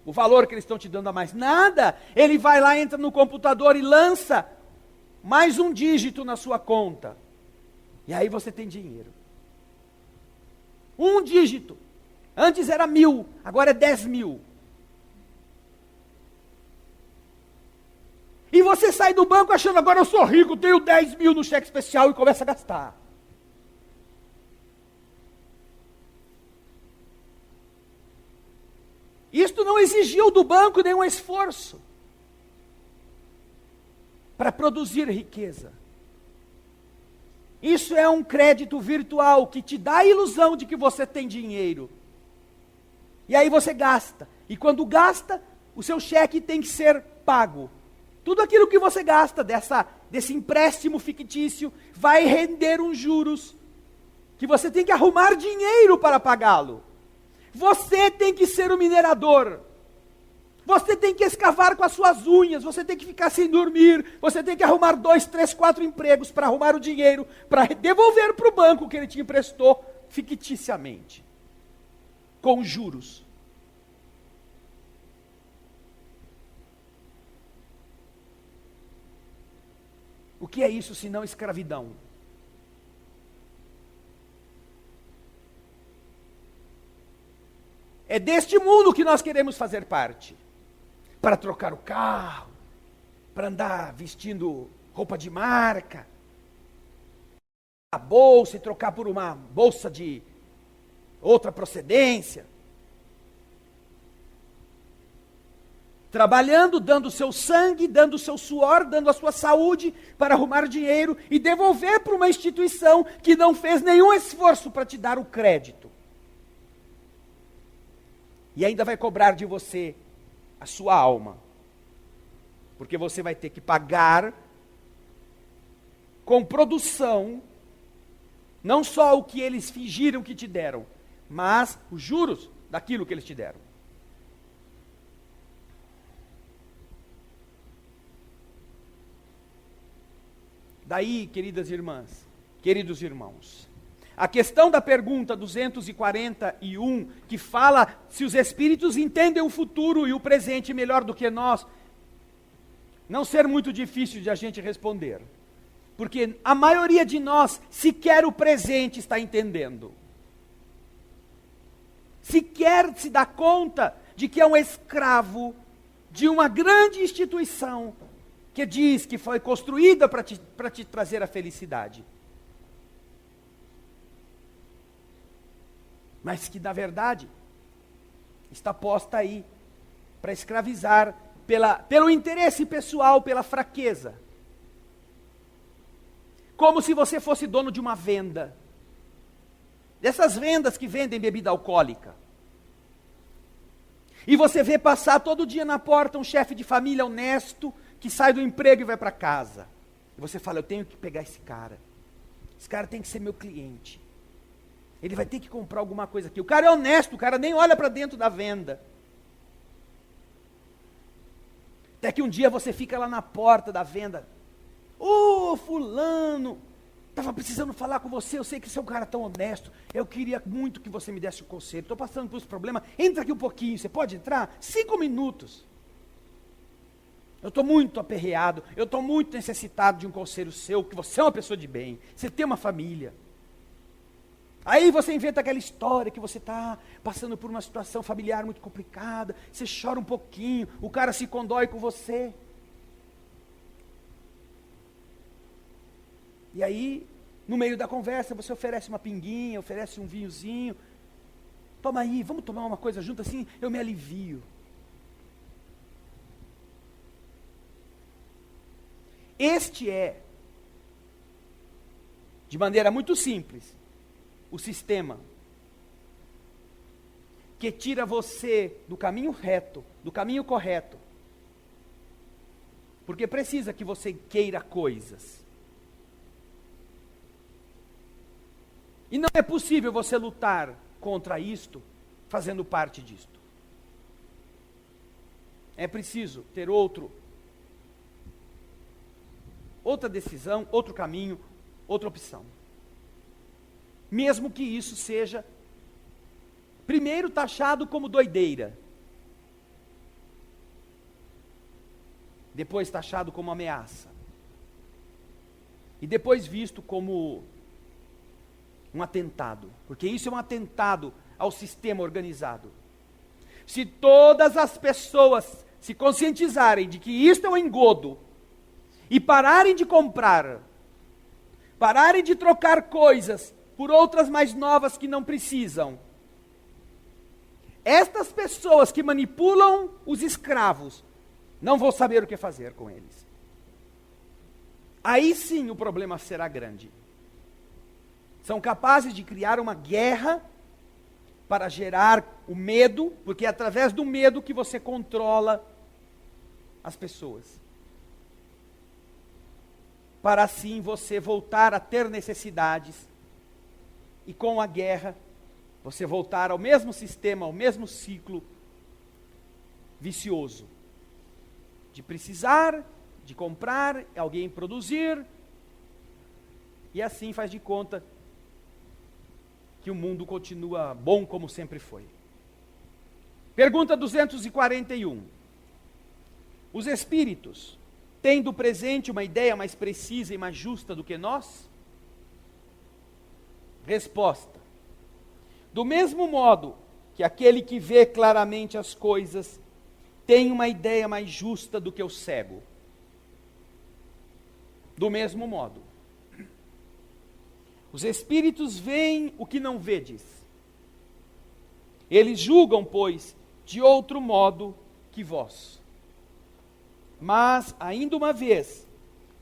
o valor que eles estão te dando a mais. Nada! Ele vai lá, entra no computador e lança mais um dígito na sua conta. E aí você tem dinheiro. Um dígito. Antes era 1.000, agora é 10.000. E você sai do banco achando, agora eu sou rico, tenho 10.000 no cheque especial e começa a gastar. Isto não exigiu do banco nenhum esforço para produzir riqueza. Isso é um crédito virtual que te dá a ilusão de que você tem dinheiro. E aí você gasta. E quando gasta, o seu cheque tem que ser pago. Tudo aquilo que você gasta desse empréstimo fictício vai render uns juros que você tem que arrumar dinheiro para pagá-lo. Você tem que ser o minerador. Você tem que escavar com as suas unhas, você tem que ficar sem dormir, você tem que arrumar 2, 3, 4 empregos para arrumar o dinheiro, para devolver para o banco que ele te emprestou ficticiamente, com juros. O que é isso senão escravidão? É deste mundo que nós queremos fazer parte. Para trocar o carro, para andar vestindo roupa de marca, a bolsa e trocar por uma bolsa de outra procedência. trabalhando, dando o seu sangue, dando o seu suor, dando a sua saúde para arrumar dinheiro e devolver para uma instituição que não fez nenhum esforço para te dar o crédito. E ainda vai cobrar de você a sua alma, porque você vai ter que pagar com produção, não só o que eles fingiram que te deram, mas os juros daquilo que eles te deram. Daí, queridas irmãs, queridos irmãos, a questão da pergunta 241, que fala se os espíritos entendem o futuro e o presente melhor do que nós, não ser muito difícil de a gente responder. Porque a maioria de nós sequer o presente está entendendo. Sequer se dá conta de que é um escravo de uma grande instituição que diz que foi construída para te trazer a felicidade. Mas que, na verdade, está posta aí para escravizar pelo interesse pessoal, pela fraqueza. Como se você fosse dono de uma venda. Dessas vendas que vendem bebida alcoólica. E você vê passar todo dia na porta um chefe de família honesto, que sai do emprego e vai para casa. E você fala, eu tenho que pegar esse cara. Esse cara tem que ser meu cliente. Ele vai ter que comprar alguma coisa aqui. O cara é honesto, o cara nem olha para dentro da venda. Até que um dia você fica lá na porta da venda. Ô, fulano, estava precisando falar com você, eu sei que você é um cara tão honesto, eu queria muito que você me desse um conselho, estou passando por esse problema, entra aqui um pouquinho, você pode entrar? 5 minutos. Eu estou muito aperreado, eu estou muito necessitado de um conselho seu, que você é uma pessoa de bem, você tem uma família. Aí você inventa aquela história que você está passando por uma situação familiar muito complicada, você chora um pouquinho, o cara se condói com você. E aí, no meio da conversa, você oferece uma pinguinha, oferece um vinhozinho. Toma aí, vamos tomar uma coisa junto assim, eu me alivio. Este é, de maneira muito simples, o sistema que tira você do caminho reto, do caminho correto. Porque precisa que você queira coisas. E não é possível você lutar contra isto, fazendo parte disto. É preciso ter outra decisão, outro caminho, outra opção. Mesmo que isso seja, primeiro taxado como doideira, depois taxado como ameaça, e depois visto como um atentado, porque isso é um atentado ao sistema organizado. Se todas as pessoas se conscientizarem de que isto é um engodo, e pararem de comprar, pararem de trocar coisas por outras mais novas que não precisam, estas pessoas que manipulam os escravos, não vão saber o que fazer com eles. Aí sim o problema será grande. São capazes de criar uma guerra para gerar o medo, porque é através do medo que você controla as pessoas. Para assim você voltar a ter necessidades e com a guerra você voltar ao mesmo sistema, ao mesmo ciclo vicioso de precisar, de comprar, alguém produzir, e assim faz de conta que o mundo continua bom como sempre foi. Pergunta 241. Os espíritos têm do presente uma ideia mais precisa e mais justa do que nós? Resposta. Do mesmo modo que aquele que vê claramente as coisas tem uma ideia mais justa do que o cego. Do mesmo modo. Os espíritos veem o que não vedes. Eles julgam, pois, de outro modo que vós. Mas, ainda uma vez,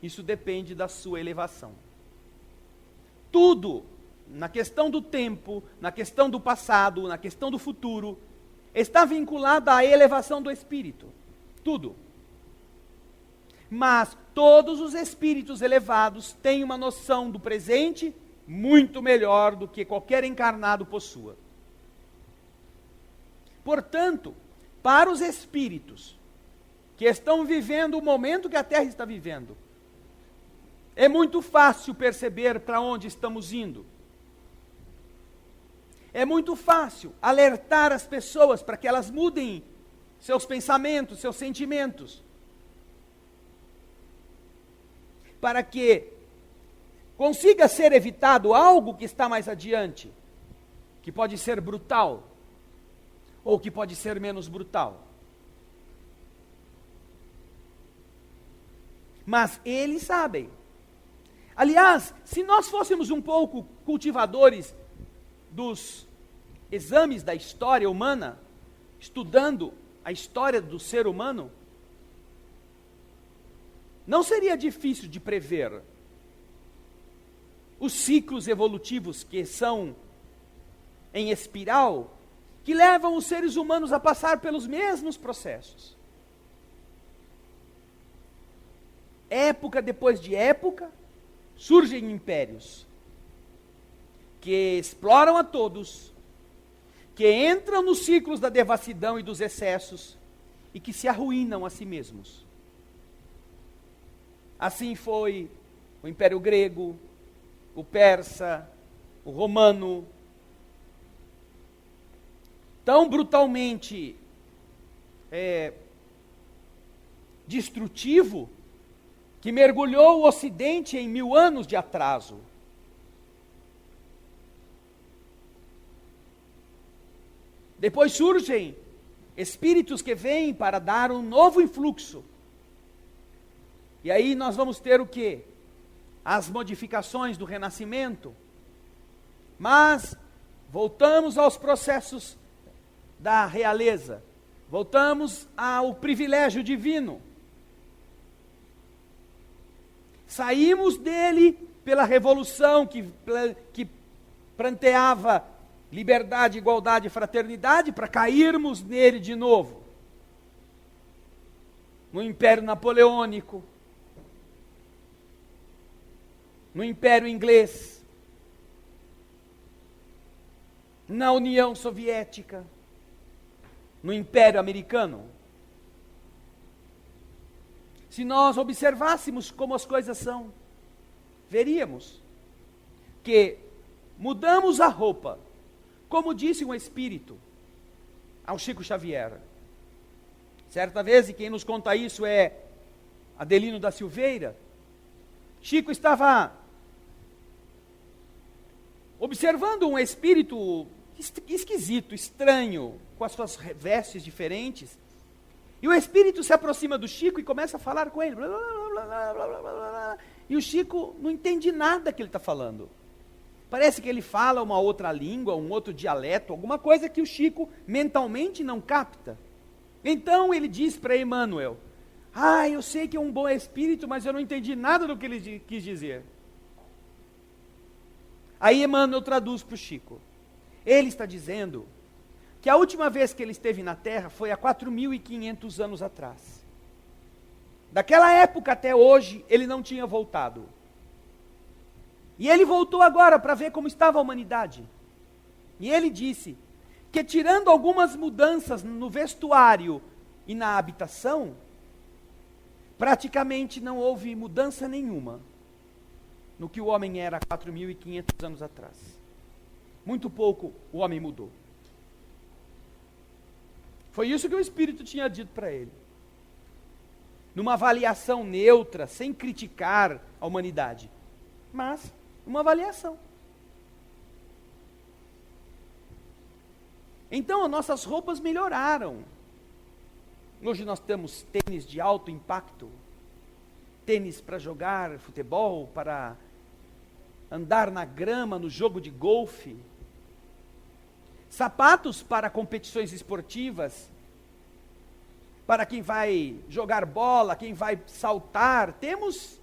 isso depende da sua elevação. Tudo, na questão do tempo, na questão do passado, na questão do futuro, está vinculado à elevação do espírito. Tudo. Mas todos os espíritos elevados têm uma noção do presente muito melhor do que qualquer encarnado possua. Portanto, para os espíritos que estão vivendo o momento que a Terra está vivendo, é muito fácil perceber para onde estamos indo. É muito fácil alertar as pessoas para que elas mudem seus pensamentos, seus sentimentos, para que consiga ser evitado algo que está mais adiante, que pode ser brutal, ou que pode ser menos brutal. Mas eles sabem. Aliás, se nós fôssemos um pouco cultivadores dos exames da história humana, estudando a história do ser humano, não seria difícil de prever os ciclos evolutivos que são em espiral, que levam os seres humanos a passar pelos mesmos processos. Época depois de época, surgem impérios que exploram a todos, que entram nos ciclos da devassidão e dos excessos e que se arruinam a si mesmos. Assim foi o Império Grego, o Persa, o Romano, tão brutalmente destrutivo, que mergulhou o Ocidente em 1000 anos de atraso. Depois surgem espíritos que vêm para dar um novo influxo. E aí nós vamos ter o quê? As modificações do Renascimento. Mas voltamos aos processos da realeza. Voltamos ao privilégio divino. Saímos dele pela revolução que pranteava liberdade, igualdade e fraternidade, para cairmos nele de novo. No Império Napoleônico, no Império Inglês, na União Soviética, no Império Americano. Se nós observássemos como as coisas são, veríamos que mudamos a roupa, como disse um espírito ao Chico Xavier. Certa vez, e quem nos conta isso é Adelino da Silveira, Chico estava observando um espírito esquisito, estranho, com as suas vestes diferentes, e o espírito se aproxima do Chico e começa a falar com ele, blá, blá, blá, blá, blá, blá, blá, e o Chico não entende nada que ele está falando. Parece que ele fala uma outra língua, um outro dialeto, alguma coisa que o Chico mentalmente não capta. Então ele diz para Emmanuel: eu sei que é um bom espírito, mas eu não entendi nada do que ele quis dizer. Aí Emmanuel traduz para o Chico. Ele está dizendo que a última vez que ele esteve na Terra foi há 4.500 anos atrás. Daquela época até hoje, ele não tinha voltado. E ele voltou agora para ver como estava a humanidade. E ele disse que, tirando algumas mudanças no vestuário e na habitação, praticamente não houve mudança nenhuma no que o homem era há 4.500 anos atrás. Muito pouco o homem mudou. Foi isso que o Espírito tinha dito para ele. Numa avaliação neutra, sem criticar a humanidade, mas uma avaliação. Então, as nossas roupas melhoraram. Hoje nós temos tênis de alto impacto, tênis para jogar futebol, para andar na grama, no jogo de golfe, sapatos para competições esportivas, para quem vai jogar bola, quem vai saltar. Temos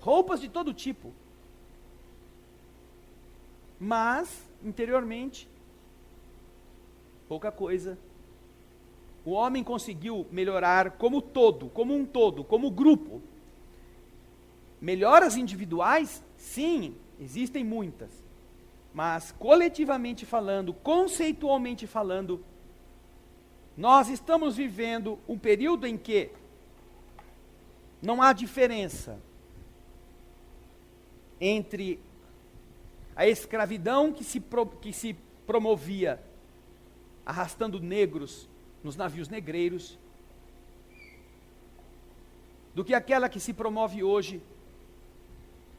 roupas de todo tipo. Mas, interiormente, pouca coisa. O homem conseguiu melhorar como todo, como um todo, como grupo. Melhoras individuais, sim, existem muitas. Mas coletivamente falando, conceitualmente falando, nós estamos vivendo um período em que não há diferença entre a escravidão que se promovia arrastando negros nos navios negreiros, do que aquela que se promove hoje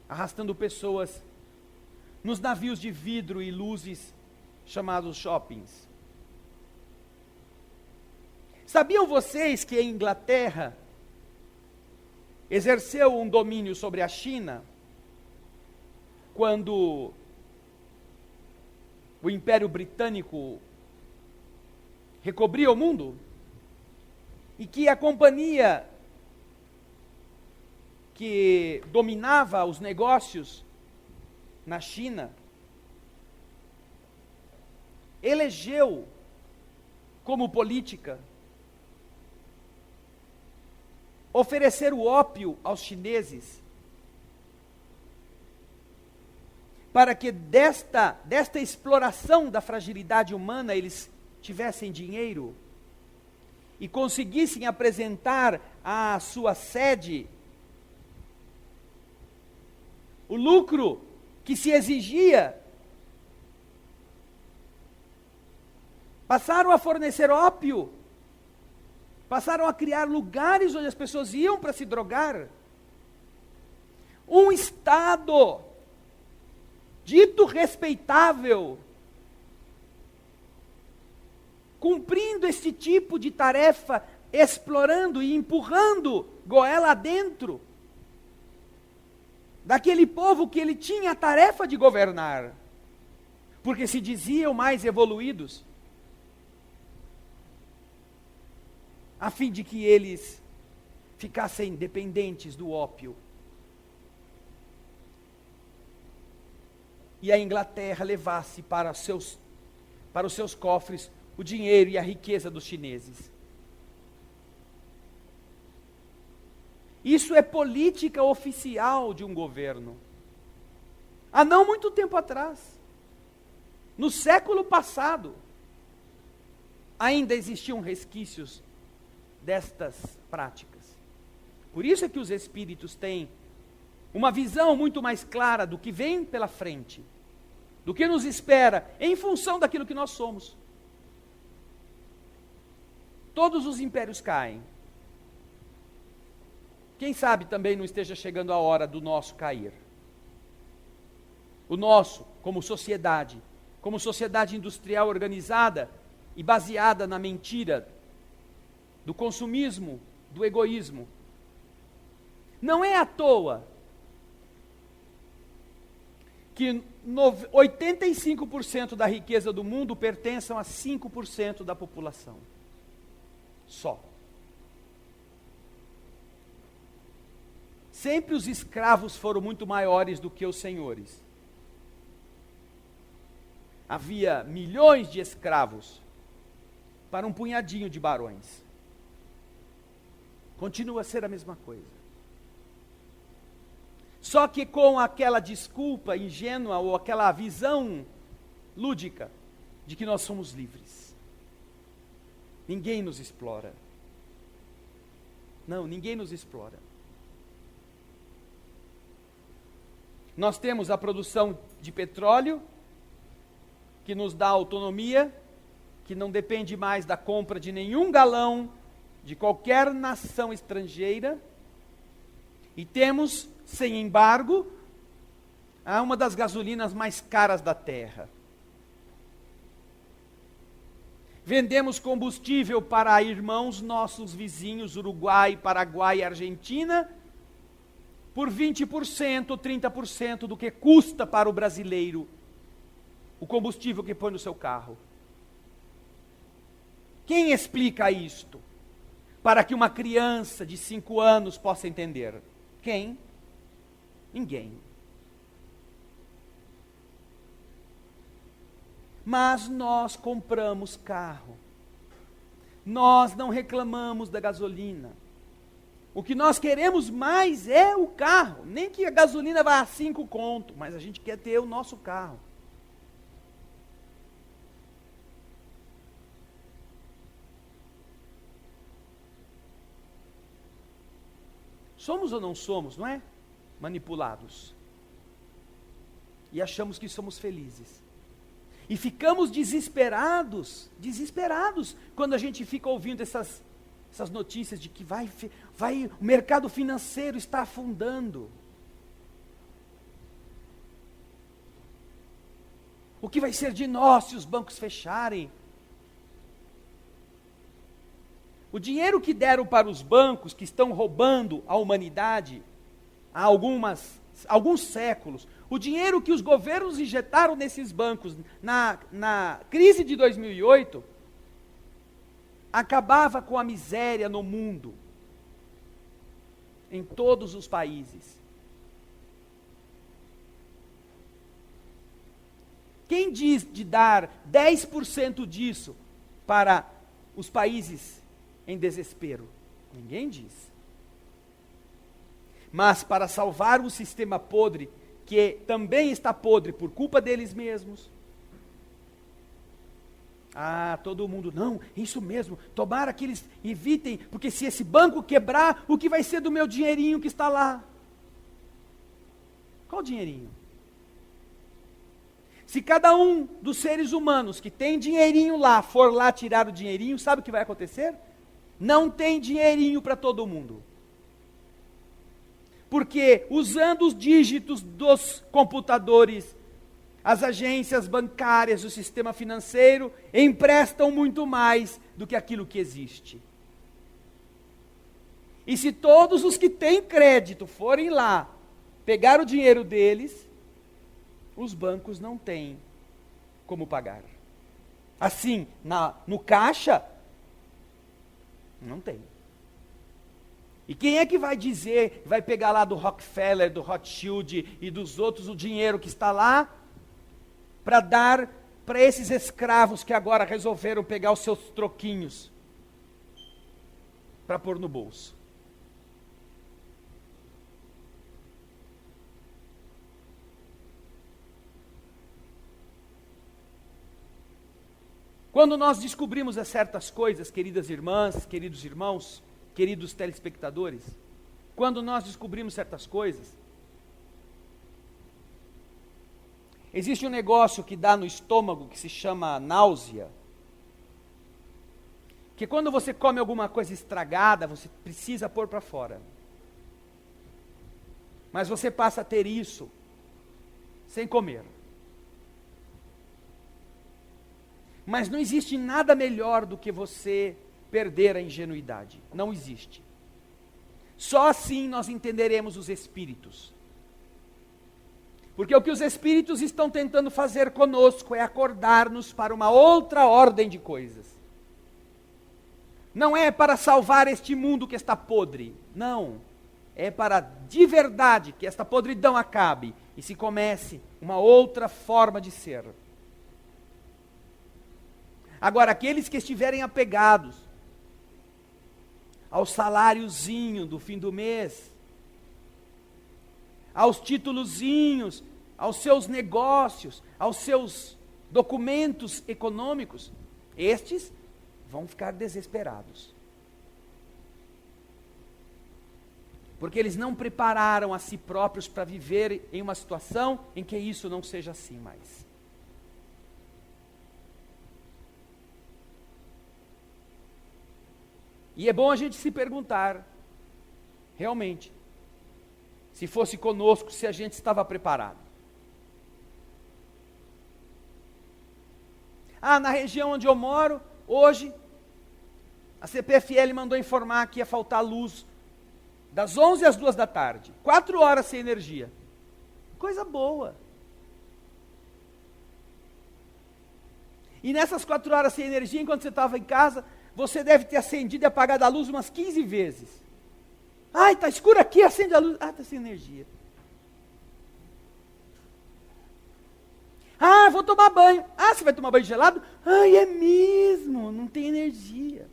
arrastando pessoas nos navios de vidro e luzes chamados shoppings. Sabiam vocês que a Inglaterra exerceu um domínio sobre a China quando o Império Britânico recobria o mundo? E que a companhia que dominava os negócios na China elegeu como política oferecer o ópio aos chineses para que desta exploração da fragilidade humana eles tivessem dinheiro e conseguissem apresentar à sua sede o lucro que se exigia. Passaram a fornecer ópio, passaram a criar lugares onde as pessoas iam para se drogar. Um Estado dito respeitável, cumprindo este tipo de tarefa, explorando e empurrando goela adentro daquele povo que ele tinha a tarefa de governar, porque se diziam mais evoluídos, a fim de que eles ficassem dependentes do ópio. E a Inglaterra levasse para os seus cofres o dinheiro e a riqueza dos chineses. Isso é política oficial de um governo. Há não muito tempo atrás, no século passado, ainda existiam resquícios destas práticas. Por isso é que os espíritos têm uma visão muito mais clara do que vem pela frente, do que nos espera, em função daquilo que nós somos. Todos os impérios caem. Quem sabe também não esteja chegando a hora do nosso cair. O nosso, como sociedade industrial organizada e baseada na mentira, do consumismo, do egoísmo. Não é à toa que 85% da riqueza do mundo pertencem a 5% da população. Só. Sempre os escravos foram muito maiores do que os senhores. Havia milhões de escravos para um punhadinho de barões. Continua a ser a mesma coisa. Só que com aquela desculpa ingênua ou aquela visão lúdica de que nós somos livres. Ninguém nos explora. Não, ninguém nos explora. Nós temos a produção de petróleo, que nos dá autonomia, que não depende mais da compra de nenhum galão de qualquer nação estrangeira. E temos, sem embargo, uma das gasolinas mais caras da terra. Vendemos combustível para irmãos nossos vizinhos, Uruguai, Paraguai e Argentina, por 20%, 30% do que custa para o brasileiro o combustível que põe no seu carro. Quem explica isto? para que uma criança de 5 anos possa entender? Quem? Ninguém. Mas nós compramos carro. Nós não reclamamos da gasolina. O que nós queremos mais é o carro. Nem que a gasolina vá a 5 conto, mas a gente quer ter o nosso carro. Somos ou não somos, não é? Manipulados. E achamos que somos felizes. E ficamos desesperados, quando a gente fica ouvindo essas notícias de que o mercado financeiro está afundando. O que vai ser de nós se os bancos fecharem? O dinheiro que deram para os bancos, que estão roubando a humanidade há alguns séculos, o dinheiro que os governos injetaram nesses bancos na crise de 2008, acabava com a miséria no mundo, em todos os países. Quem diz de dar 10% disso para os países em desespero? Ninguém diz. Mas para salvar um sistema podre, que também está podre por culpa deles mesmos. Todo mundo, não, isso mesmo, tomara que eles evitem, porque se esse banco quebrar, o que vai ser do meu dinheirinho que está lá? Qual dinheirinho? Se cada um dos seres humanos que tem dinheirinho lá, for lá tirar o dinheirinho, sabe o que vai acontecer? Não tem dinheirinho para todo mundo. Porque usando os dígitos dos computadores, as agências bancárias, o sistema financeiro, emprestam muito mais do que aquilo que existe. E se todos os que têm crédito forem lá, pegar o dinheiro deles, os bancos não têm como pagar. Assim, no caixa, não tem. E quem é que vai dizer, vai pegar lá do Rockefeller, do Rothschild e dos outros o dinheiro que está lá, para dar para esses escravos que agora resolveram pegar os seus troquinhos para pôr no bolso? Quando nós descobrimos certas coisas, queridas irmãs, queridos irmãos, queridos telespectadores, quando nós descobrimos certas coisas, existe um negócio que dá no estômago que se chama náusea, que quando você come alguma coisa estragada, você precisa pôr para fora. Mas você passa a ter isso sem comer. Mas não existe nada melhor do que você perder a ingenuidade. Não existe. Só assim nós entenderemos os espíritos. Porque o que os espíritos estão tentando fazer conosco é acordar-nos para uma outra ordem de coisas. Não é para salvar este mundo que está podre. Não. É para, de verdade, que esta podridão acabe e se comece uma outra forma de ser. Agora, aqueles que estiverem apegados ao saláriozinho do fim do mês, aos títulozinhos, aos seus negócios, aos seus documentos econômicos, estes vão ficar desesperados. Porque eles não prepararam a si próprios para viver em uma situação em que isso não seja assim mais. E é bom a gente se perguntar, realmente, se fosse conosco, se a gente estava preparado. Na região onde eu moro, hoje, a CPFL mandou informar que ia faltar luz das 11 às 2 da tarde. 4 horas sem energia. Coisa boa. E nessas 4 horas sem energia, enquanto você estava em casa, você deve ter acendido e apagado a luz umas 15 vezes. Ai, está escuro aqui, acende a luz. Ah, está sem energia. Ah, vou tomar banho. Ah, você vai tomar banho gelado? Ai, é mesmo, não tem energia.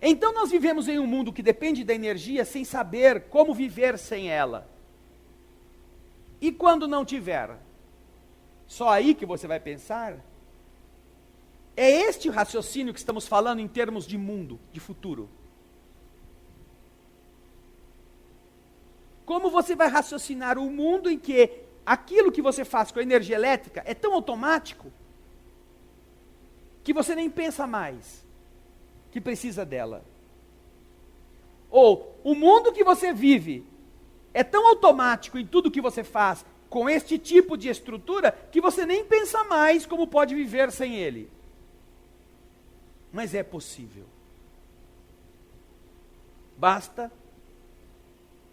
Então nós vivemos em um mundo que depende da energia sem saber como viver sem ela. E quando não tiver? Só aí que você vai pensar? É este o raciocínio que estamos falando em termos de mundo, de futuro. Como você vai raciocinar um mundo em que aquilo que você faz com a energia elétrica é tão automático que você nem pensa mais que precisa dela? Ou o mundo que você vive é tão automático em tudo que você faz com este tipo de estrutura que você nem pensa mais como pode viver sem ele. Mas é possível. Basta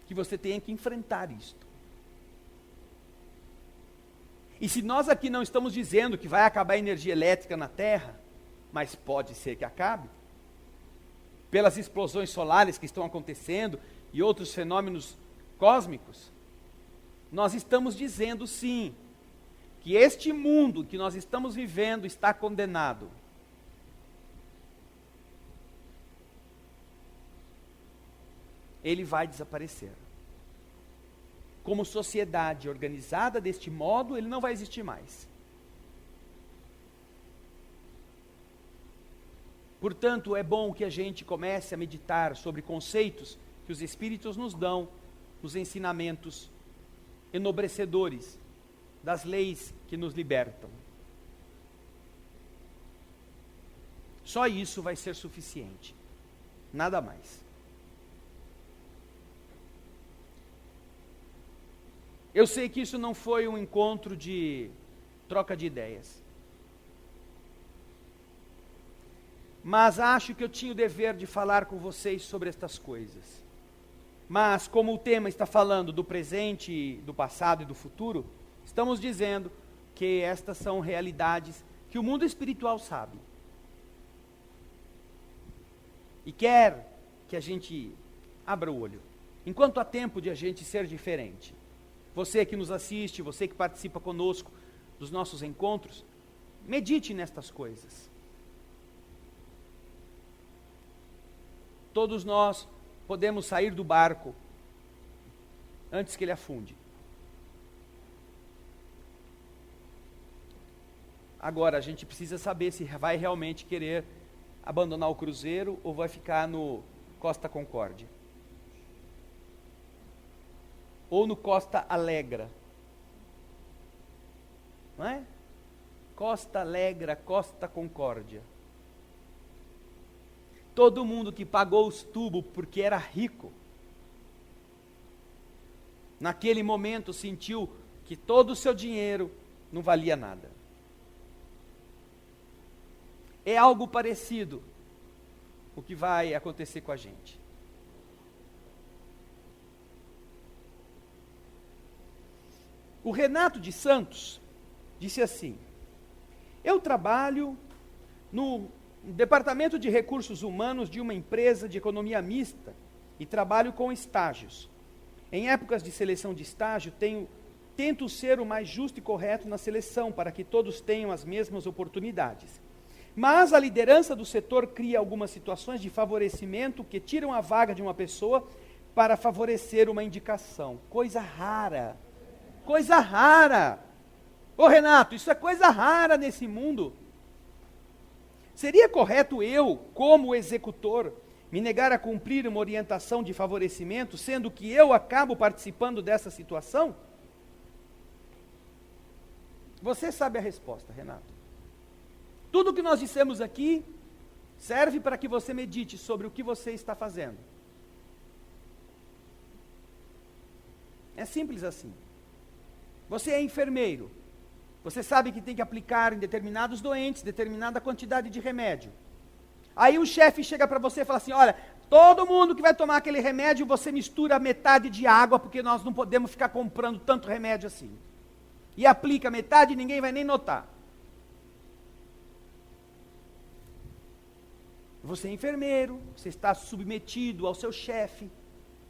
que você tenha que enfrentar isto. E se nós aqui não estamos dizendo que vai acabar a energia elétrica na Terra, mas pode ser que acabe, pelas explosões solares que estão acontecendo e outros fenômenos cósmicos, nós estamos dizendo sim, que este mundo que nós estamos vivendo está condenado. Ele vai desaparecer. Como sociedade organizada deste modo, ele não vai existir mais. Portanto, é bom que a gente comece a meditar sobre conceitos que os Espíritos nos dão, nos ensinamentos enobrecedores das leis que nos libertam. Só isso vai ser suficiente, nada mais. Eu sei que isso não foi um encontro de troca de ideias. Mas acho que eu tinha o dever de falar com vocês sobre estas coisas. Mas como o tema está falando do presente, do passado e do futuro, estamos dizendo que estas são realidades que o mundo espiritual sabe. E quer que a gente abra o olho, enquanto há tempo de a gente ser diferente. Você que nos assiste, você que participa conosco dos nossos encontros, medite nestas coisas. Todos nós podemos sair do barco antes que ele afunde. Agora, a gente precisa saber se vai realmente querer abandonar o cruzeiro ou vai ficar no Costa Concórdia. Ou no Costa Alegra. Não é? Costa Alegra, Costa Concórdia. Todo mundo que pagou os tubos porque era rico, naquele momento sentiu que todo o seu dinheiro não valia nada. É algo parecido o que vai acontecer com a gente. O Renato de Santos disse assim: eu trabalho no Departamento de Recursos Humanos de uma empresa de economia mista e trabalho com estágios. Em épocas de seleção de estágio, tento ser o mais justo e correto na seleção, para que todos tenham as mesmas oportunidades. Mas a liderança do setor cria algumas situações de favorecimento que tiram a vaga de uma pessoa para favorecer uma indicação. Coisa rara. Coisa rara. Ô Renato, isso é coisa rara nesse mundo. Seria correto eu, como executor, me negar a cumprir uma orientação de favorecimento, sendo que eu acabo participando dessa situação? Você sabe a resposta, Renato. Tudo o que nós dissemos aqui serve para que você medite sobre o que você está fazendo. É simples assim. Você é enfermeiro. Você sabe que tem que aplicar em determinados doentes determinada quantidade de remédio. Aí o chefe chega para você e fala assim: olha, todo mundo que vai tomar aquele remédio, você mistura metade de água, porque nós não podemos ficar comprando tanto remédio assim. E aplica metade e ninguém vai nem notar. Você é enfermeiro, você está submetido ao seu chefe,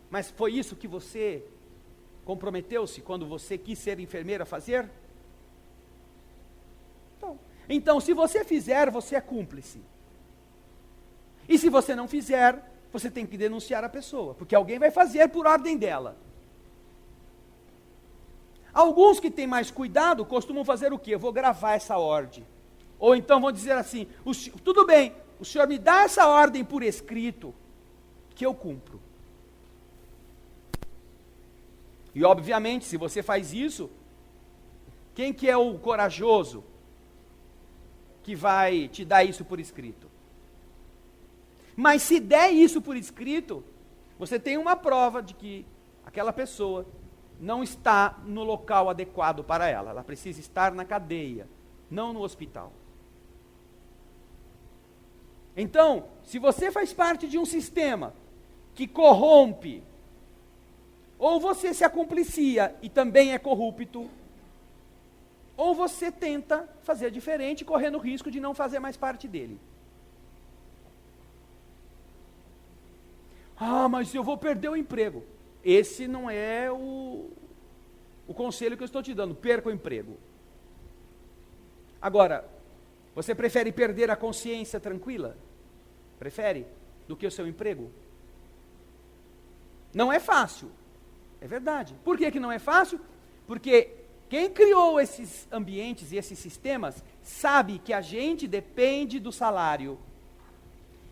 mas foi isso que você comprometeu-se quando você quis ser enfermeira a fazer? Então, se você fizer, você é cúmplice. E se você não fizer, você tem que denunciar a pessoa, porque alguém vai fazer por ordem dela. Alguns que têm mais cuidado costumam fazer o quê? Eu vou gravar essa ordem. Ou então vão dizer assim, tudo bem, o senhor me dá essa ordem por escrito, que eu cumpro. E obviamente, se você faz isso, quem que é o corajoso que vai te dar isso por escrito? Mas se der isso por escrito, você tem uma prova de que aquela pessoa não está no local adequado para ela. Ela precisa estar na cadeia, não no hospital. Então, se você faz parte de um sistema que corrompe, ou você se acumplicia e também é corrupto, ou você tenta fazer diferente, correndo o risco de não fazer mais parte dele. Ah, mas eu vou perder o emprego. Esse não é o conselho que eu estou te dando, perca o emprego. Agora, você prefere perder a consciência tranquila? Prefere? Do que o seu emprego? Não é fácil, é verdade. Por que não é fácil? Porque quem criou esses ambientes e esses sistemas sabe que a gente depende do salário.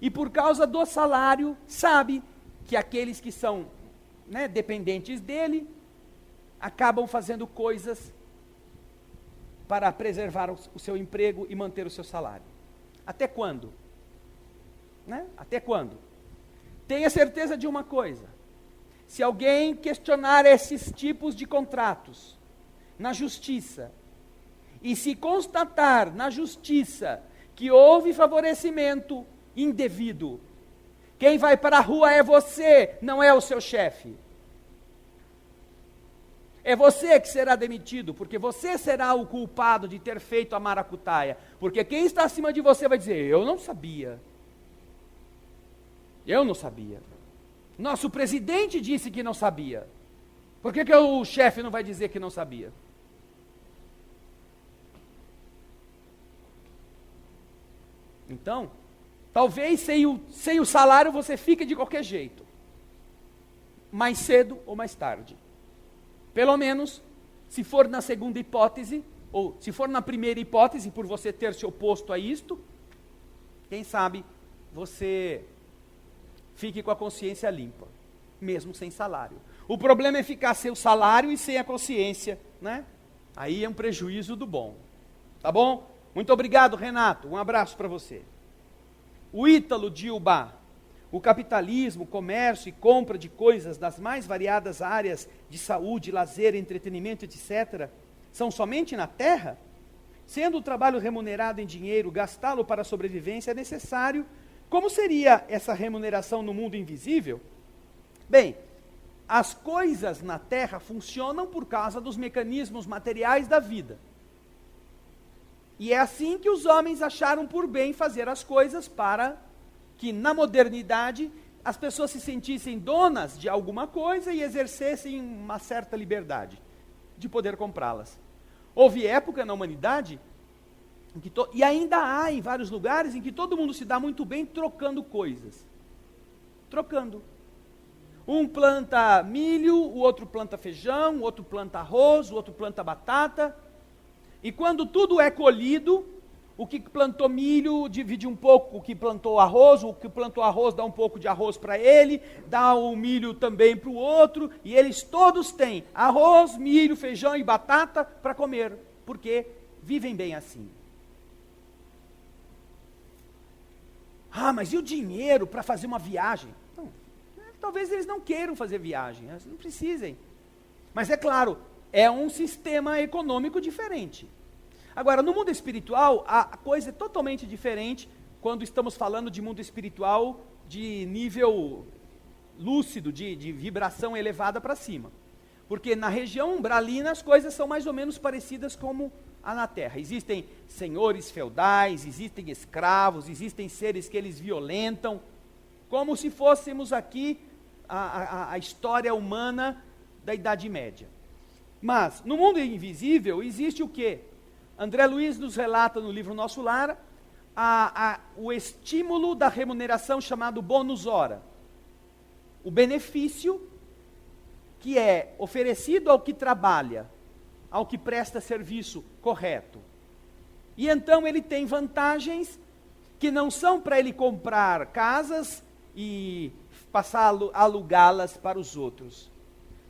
E por causa do salário, sabe que aqueles que são dependentes dele acabam fazendo coisas para preservar o seu emprego e manter o seu salário. Até quando? Até quando? Tenha certeza de uma coisa: se alguém questionar esses tipos de contratos na justiça, e se constatar na justiça que houve favorecimento indevido, quem vai para a rua é você, não é o seu chefe. É você que será demitido, porque você será o culpado de ter feito a maracutaia. Porque quem está acima de você vai dizer, eu não sabia. Eu não sabia. Nosso presidente disse que não sabia. Por que o chefe não vai dizer que não sabia? Então, talvez sem o salário você fique de qualquer jeito. Mais cedo ou mais tarde. Pelo menos, se for na segunda hipótese, ou se for na primeira hipótese, por você ter se oposto a isto, quem sabe você fique com a consciência limpa, mesmo sem salário. O problema é ficar sem o salário e sem a consciência, Aí é um prejuízo do bom. Tá bom? Muito obrigado, Renato. Um abraço para você. O Ítalo Dilba. O capitalismo, comércio e compra de coisas das mais variadas áreas de saúde, lazer, entretenimento, etc., são somente na terra? Sendo o trabalho remunerado em dinheiro, gastá-lo para a sobrevivência é necessário. Como seria essa remuneração no mundo invisível? Bem, as coisas na terra funcionam por causa dos mecanismos materiais da vida. E é assim que os homens acharam por bem fazer as coisas para que na modernidade as pessoas se sentissem donas de alguma coisa e exercessem uma certa liberdade de poder comprá-las. Houve época na humanidade, e ainda há em vários lugares, em que todo mundo se dá muito bem trocando coisas. Trocando. Um planta milho, o outro planta feijão, o outro planta arroz, o outro planta batata. E quando tudo é colhido, o que plantou milho divide um pouco o que plantou arroz, o que plantou arroz dá um pouco de arroz para ele, dá o milho também para o outro, e eles todos têm arroz, milho, feijão e batata para comer, porque vivem bem assim. Ah, mas e o dinheiro para fazer uma viagem? Não, talvez eles não queiram fazer viagem, eles não precisem. Mas é claro, é um sistema econômico diferente. Agora, no mundo espiritual, a coisa é totalmente diferente quando estamos falando de mundo espiritual de nível lúcido, de vibração elevada para cima. Porque na região umbralina as coisas são mais ou menos parecidas como há na Terra. Existem senhores feudais, existem escravos, existem seres que eles violentam, como se fôssemos aqui a história humana da Idade Média. Mas, no mundo invisível, existe o quê? André Luiz nos relata no livro Nosso Lar, o estímulo da remuneração chamado bônus hora. O benefício que é oferecido ao que trabalha, ao que presta serviço correto. E então ele tem vantagens que não são para ele comprar casas e passar a alugá-las para os outros.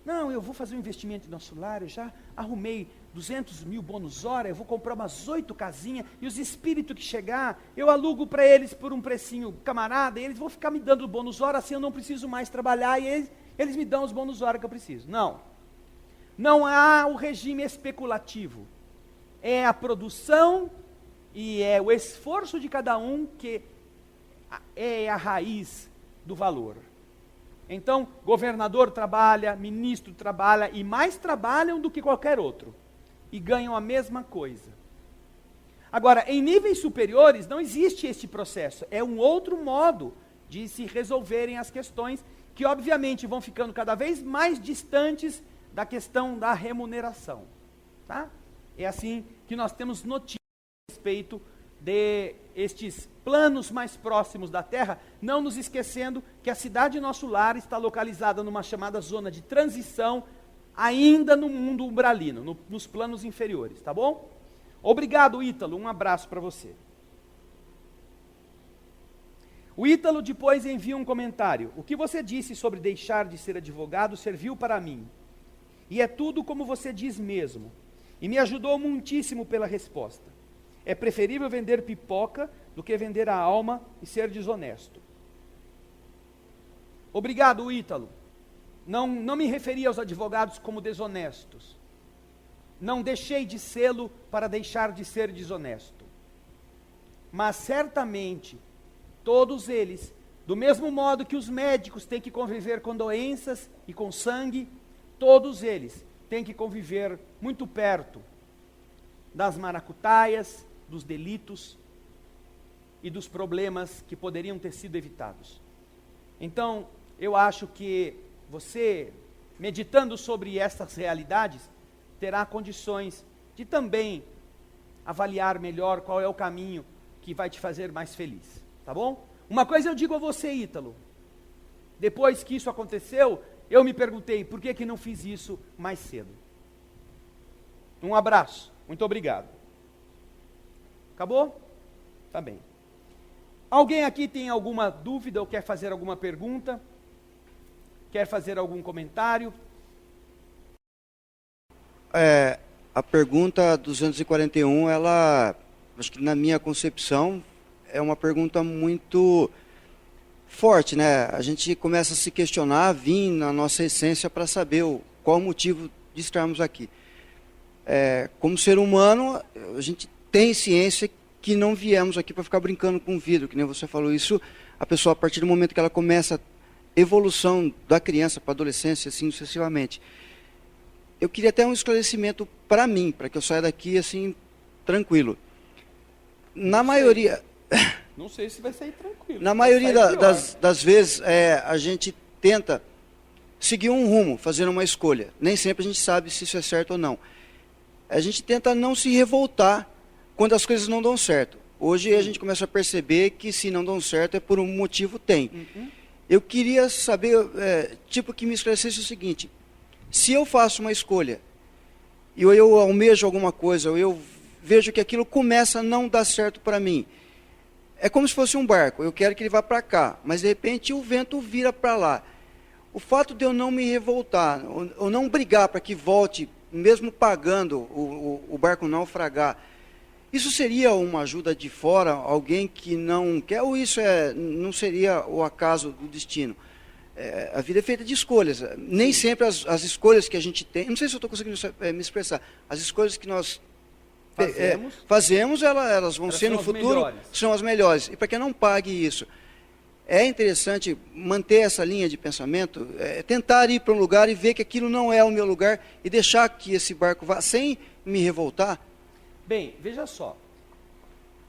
Não, eu vou fazer um investimento em Nosso Lar, eu já arrumei 200 mil bônus hora, eu vou comprar umas 8 casinhas, e os espíritos que chegar, eu alugo para eles por um precinho camarada, e eles vão ficar me dando bônus hora, assim eu não preciso mais trabalhar, e eles me dão os bônus hora que eu preciso. Não. Não há o regime especulativo. É a produção e é o esforço de cada um que é a raiz do valor. Então, governador trabalha, ministro trabalha, e mais trabalham do que qualquer outro. E ganham a mesma coisa. Agora, em níveis superiores, não existe este processo. É um outro modo de se resolverem as questões, que obviamente vão ficando cada vez mais distantes da questão da remuneração. Tá? É assim que nós temos notícias a respeito de estes planos mais próximos da Terra, não nos esquecendo que a cidade Nosso Lar está localizada numa chamada zona de transição, ainda no mundo umbralino, nos planos inferiores, tá bom? Obrigado, Ítalo, um abraço para você. O Ítalo depois envia um comentário. O que você disse sobre deixar de ser advogado serviu para mim. E é tudo como você diz mesmo. E me ajudou muitíssimo pela resposta. É preferível vender pipoca do que vender a alma e ser desonesto. Obrigado, Ítalo. Não me referi aos advogados como desonestos. Não deixei de sê-lo para deixar de ser desonesto. Mas certamente, todos eles, do mesmo modo que os médicos têm que conviver com doenças e com sangue, todos eles têm que conviver muito perto das maracutaias, dos delitos e dos problemas que poderiam ter sido evitados. Então, eu acho que você, meditando sobre essas realidades, terá condições de também avaliar melhor qual é o caminho que vai te fazer mais feliz, tá bom? Uma coisa eu digo a você, Ítalo, depois que isso aconteceu, eu me perguntei, por que não fiz isso mais cedo? Um abraço, muito obrigado. Acabou? Tá bem. Alguém aqui tem alguma dúvida ou quer fazer alguma pergunta? Quer fazer algum comentário? A pergunta 241, ela, acho que na minha concepção, é uma pergunta muito forte, né? A gente começa a se questionar, vir na nossa essência para saber qual o motivo de estarmos aqui. Como ser humano, a gente tem ciência que não viemos aqui para ficar brincando com vidro, que nem você falou isso, a pessoa a partir do momento que ela começa a evolução da criança para a adolescência, assim sucessivamente. Eu queria até um esclarecimento para mim, para que eu saia daqui assim, tranquilo. Na maioria... Não sei se vai sair tranquilo. Na maioria das vezes, a gente tenta seguir um rumo, fazer uma escolha. Nem sempre a gente sabe se isso é certo ou não. A gente tenta não se revoltar quando as coisas não dão certo. Hoje a gente começa a perceber que se não dão certo é por um motivo, tem. Uhum. Eu queria saber, que me esclarecesse o seguinte: se eu faço uma escolha, e eu almejo alguma coisa, ou eu vejo que aquilo começa a não dar certo para mim, é como se fosse um barco, eu quero que ele vá para cá, mas de repente o vento vira para lá. O fato de eu não me revoltar, ou não brigar para que volte, mesmo pagando o barco naufragar, isso seria uma ajuda de fora, alguém que não quer, ou isso não seria o acaso do destino? A vida é feita de escolhas. Nem sempre as escolhas que a gente tem, não sei se eu estou conseguindo me expressar, as escolhas que nós fazemos elas vão ser no futuro, são as melhores. E para que não pague isso, é interessante manter essa linha de pensamento, tentar ir para um lugar e ver que aquilo não é o meu lugar e deixar que esse barco vá sem me revoltar. Bem, veja só.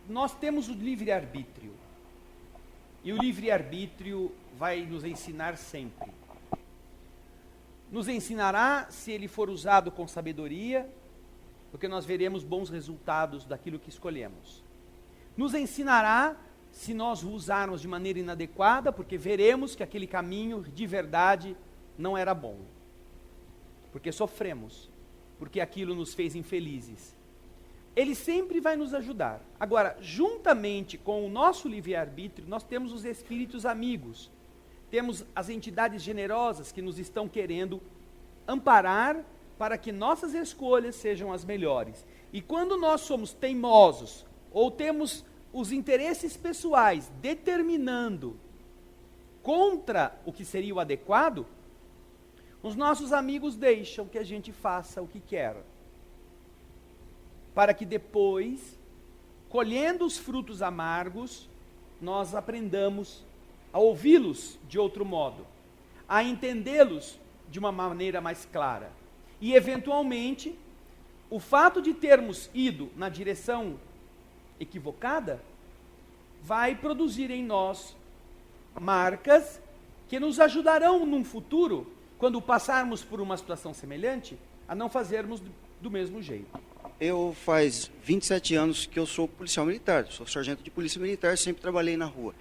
Nós temos o livre-arbítrio. E o livre-arbítrio vai nos ensinar sempre. Nos ensinará se ele for usado com sabedoria, porque nós veremos bons resultados daquilo que escolhemos. Nos ensinará se nós o usarmos de maneira inadequada, porque veremos que aquele caminho de verdade não era bom. Porque sofremos, porque aquilo nos fez infelizes. Ele sempre vai nos ajudar. Agora, juntamente com o nosso livre-arbítrio, nós temos os espíritos amigos. Temos as entidades generosas que nos estão querendo amparar para que nossas escolhas sejam as melhores. E quando nós somos teimosos, ou temos os interesses pessoais determinando contra o que seria o adequado, os nossos amigos deixam que a gente faça o que quer. Para que depois, colhendo os frutos amargos, nós aprendamos a ouvi-los de outro modo, a entendê-los de uma maneira mais clara. E, eventualmente, o fato de termos ido na direção equivocada vai produzir em nós marcas que nos ajudarão num futuro, quando passarmos por uma situação semelhante, a não fazermos do mesmo jeito. Eu faz 27 anos que eu sou policial militar, sou sargento de polícia militar, sempre trabalhei na rua.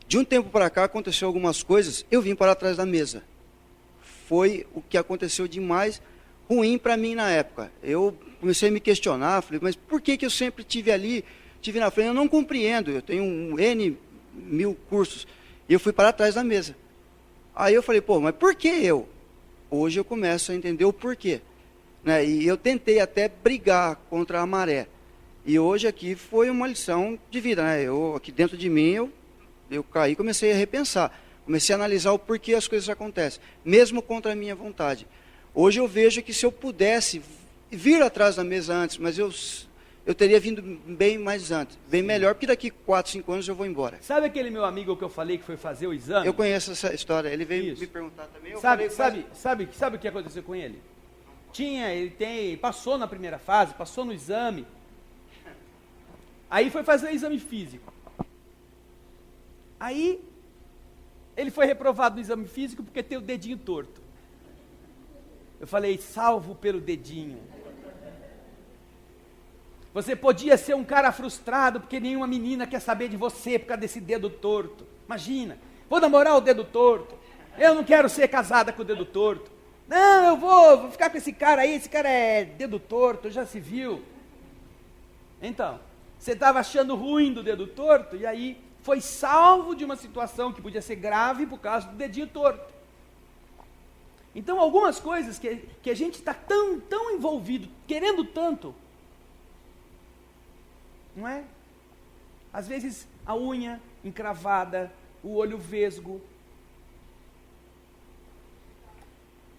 De um tempo para cá aconteceu algumas coisas, eu vim para trás da mesa. Foi o que aconteceu de mais ruim para mim na época. Eu comecei a me questionar, falei, mas por que eu sempre tive ali, tive na frente? Eu não compreendo, eu tenho N mil cursos. E eu fui para trás da mesa. Aí eu falei, pô, mas por que eu? Hoje eu começo a entender o porquê. Né? E eu tentei até brigar contra a maré. E hoje aqui foi uma lição de vida. Né? Aqui dentro de mim, eu caí e comecei a repensar. Comecei a analisar o porquê as coisas acontecem, mesmo contra a minha vontade. Hoje eu vejo que se eu pudesse vir atrás da mesa antes, mas eu teria vindo bem mais antes, bem melhor, porque daqui 4, 5 anos eu vou embora. Sabe aquele meu amigo que eu falei que foi fazer o exame? Eu conheço essa história, ele veio me perguntar também. Sabe o que aconteceu com ele? Passou na primeira fase, passou no exame. Aí foi fazer o exame físico. Aí ele foi reprovado no exame físico porque tem o dedinho torto. Eu falei, salvo pelo dedinho. Você podia ser um cara frustrado porque nenhuma menina quer saber de você por causa desse dedo torto. Imagina, vou namorar o dedo torto. Eu não quero ser casada com o dedo torto. Não, eu vou ficar com esse cara aí, esse cara é dedo torto, já se viu. Então, você estava achando ruim do dedo torto e aí foi salvo de uma situação que podia ser grave por causa do dedinho torto. Então, algumas coisas que a gente está tão envolvido, querendo tanto, não é? Às vezes a unha encravada, o olho vesgo.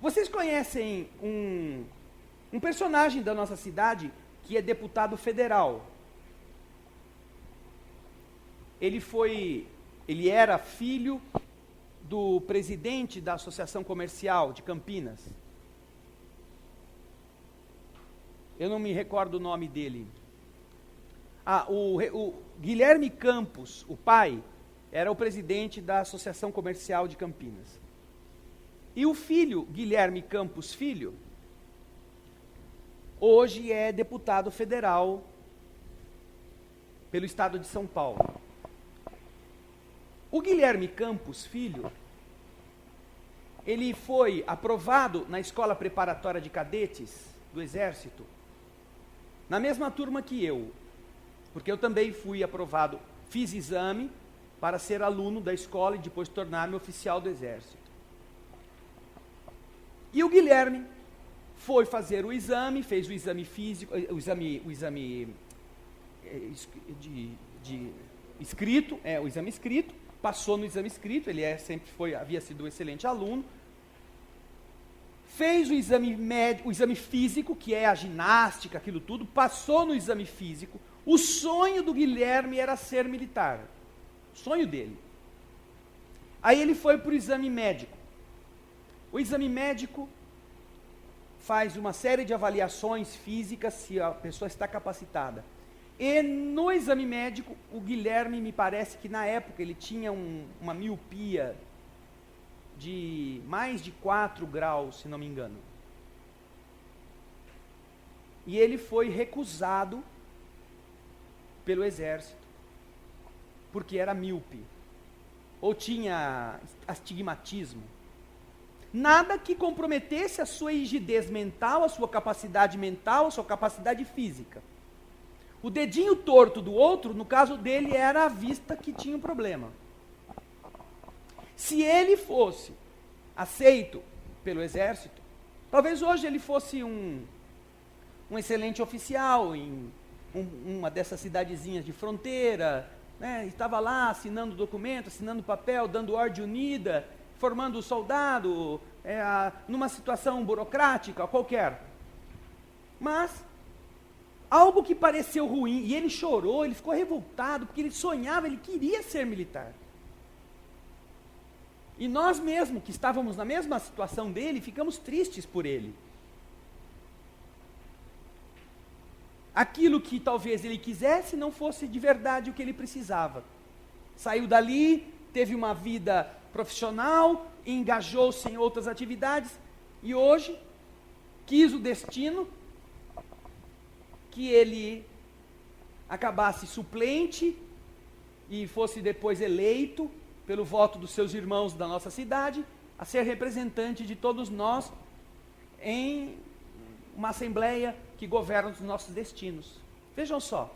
Vocês conhecem um personagem da nossa cidade que é deputado federal. Ele era filho do presidente da Associação Comercial de Campinas. Eu não me recordo o nome dele. O Guilherme Campos, o pai, era o presidente da Associação Comercial de Campinas. E o filho, Guilherme Campos Filho, hoje é deputado federal pelo estado de São Paulo. O Guilherme Campos Filho, ele foi aprovado na escola preparatória de cadetes do Exército, na mesma turma que eu, porque eu também fui aprovado, fiz exame para ser aluno da escola e depois tornar-me oficial do Exército. E o Guilherme foi fazer o exame, fez o exame físico, o exame escrito, passou no exame escrito, ele havia sido um excelente aluno, fez o exame médico, o exame físico, que é a ginástica, aquilo tudo, passou no exame físico. O sonho do Guilherme era ser militar, o sonho dele. Aí ele foi para o exame médico. O exame médico faz uma série de avaliações físicas se a pessoa está capacitada. E no exame médico, o Guilherme, me parece que na época ele tinha uma miopia de mais de 4 graus, se não me engano. E ele foi recusado pelo exército, porque era míope, ou tinha astigmatismo. Nada que comprometesse a sua rigidez mental, a sua capacidade mental, a sua capacidade física. O dedinho torto do outro, no caso dele, era a vista que tinha um problema. Se ele fosse aceito pelo exército, talvez hoje ele fosse um excelente oficial em uma dessas cidadezinhas de fronteira, né? Estava lá assinando documento, assinando papel, dando ordem unida, formando o soldado, numa situação burocrática qualquer. Mas algo que pareceu ruim, e ele chorou, ele ficou revoltado, porque ele sonhava, ele queria ser militar. E nós mesmos, que estávamos na mesma situação dele, ficamos tristes por ele. Aquilo que talvez ele quisesse não fosse de verdade o que ele precisava. Saiu dali, teve uma vida profissional, engajou-se em outras atividades, e hoje quis o destino que ele acabasse suplente e fosse depois eleito pelo voto dos seus irmãos da nossa cidade, a ser representante de todos nós em uma assembleia que governa os nossos destinos. Vejam só,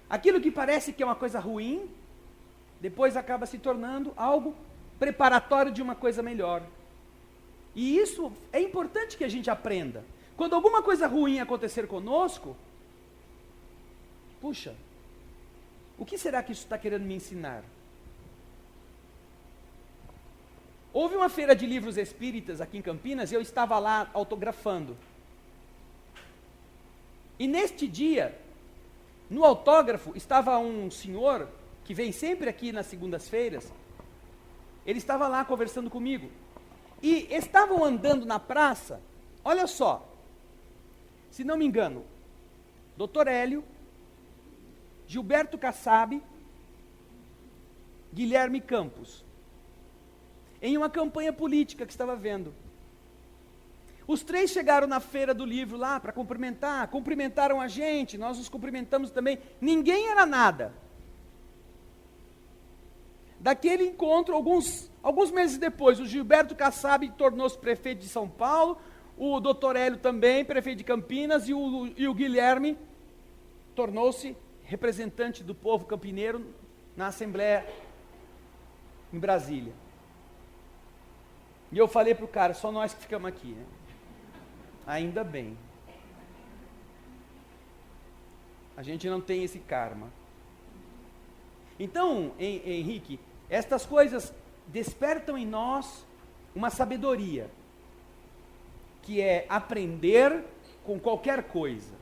aquilo que parece que é uma coisa ruim, depois acaba se tornando algo preparatório de uma coisa melhor. E isso é importante que a gente aprenda. Quando alguma coisa ruim acontecer conosco, puxa, o que será que isso está querendo me ensinar? Houve uma feira de livros espíritas aqui em Campinas e eu estava lá autografando. E neste dia, no autógrafo, estava um senhor que vem sempre aqui nas segundas-feiras. Ele estava lá conversando comigo. E estavam andando na praça, olha só, se não me engano, Dr. Hélio, Gilberto Kassab, Guilherme Campos, em uma campanha política que estava vendo. Os três chegaram na feira do livro lá para cumprimentar, cumprimentaram a gente, nós nos cumprimentamos também, ninguém era nada. Daquele encontro, alguns meses depois, o Gilberto Kassab tornou-se prefeito de São Paulo, o Dr. Hélio também, prefeito de Campinas, e o Guilherme tornou-se representante do povo campineiro na Assembleia em Brasília. E eu falei para o cara, só nós que ficamos aqui, né? Ainda bem. A gente não tem esse karma. Então, Henrique, estas coisas despertam em nós uma sabedoria, que é aprender com qualquer coisa.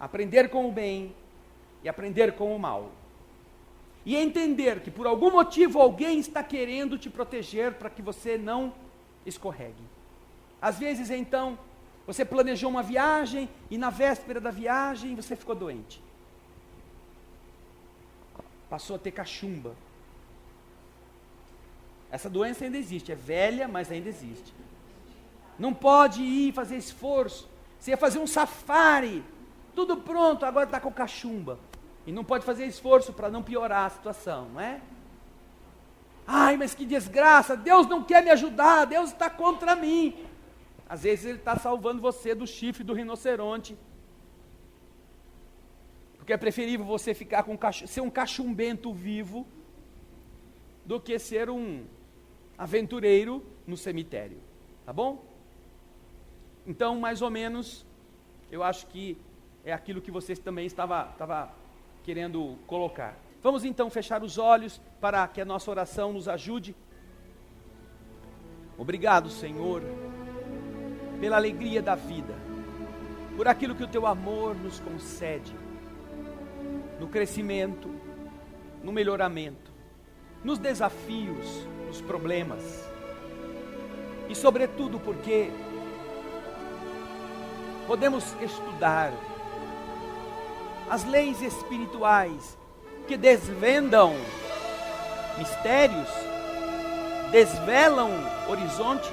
Aprender com o bem e aprender com o mal. E entender que por algum motivo alguém está querendo te proteger para que você não escorregue. Às vezes, então, você planejou uma viagem e na véspera da viagem você ficou doente. Passou a ter cachumba. Essa doença ainda existe, é velha, mas ainda existe. Não pode ir fazer esforço. Você ia fazer um safari, tudo pronto, agora está com cachumba. E não pode fazer esforço para não piorar a situação, não é? Ai, mas que desgraça, Deus não quer me ajudar, Deus está contra mim. Às vezes Ele está salvando você do chifre do rinoceronte. Porque é preferível você ficar ser um cachumbento vivo do que ser um aventureiro no cemitério. Tá bom? Então, mais ou menos, eu acho que é aquilo que você também estava querendo colocar. Vamos então fechar os olhos para que a nossa oração nos ajude. Obrigado, Senhor, pela alegria da vida, por aquilo que o Teu amor nos concede, no crescimento, no melhoramento, nos desafios, nos problemas, e sobretudo porque podemos estudar as leis espirituais que desvendam mistérios, desvelam horizontes,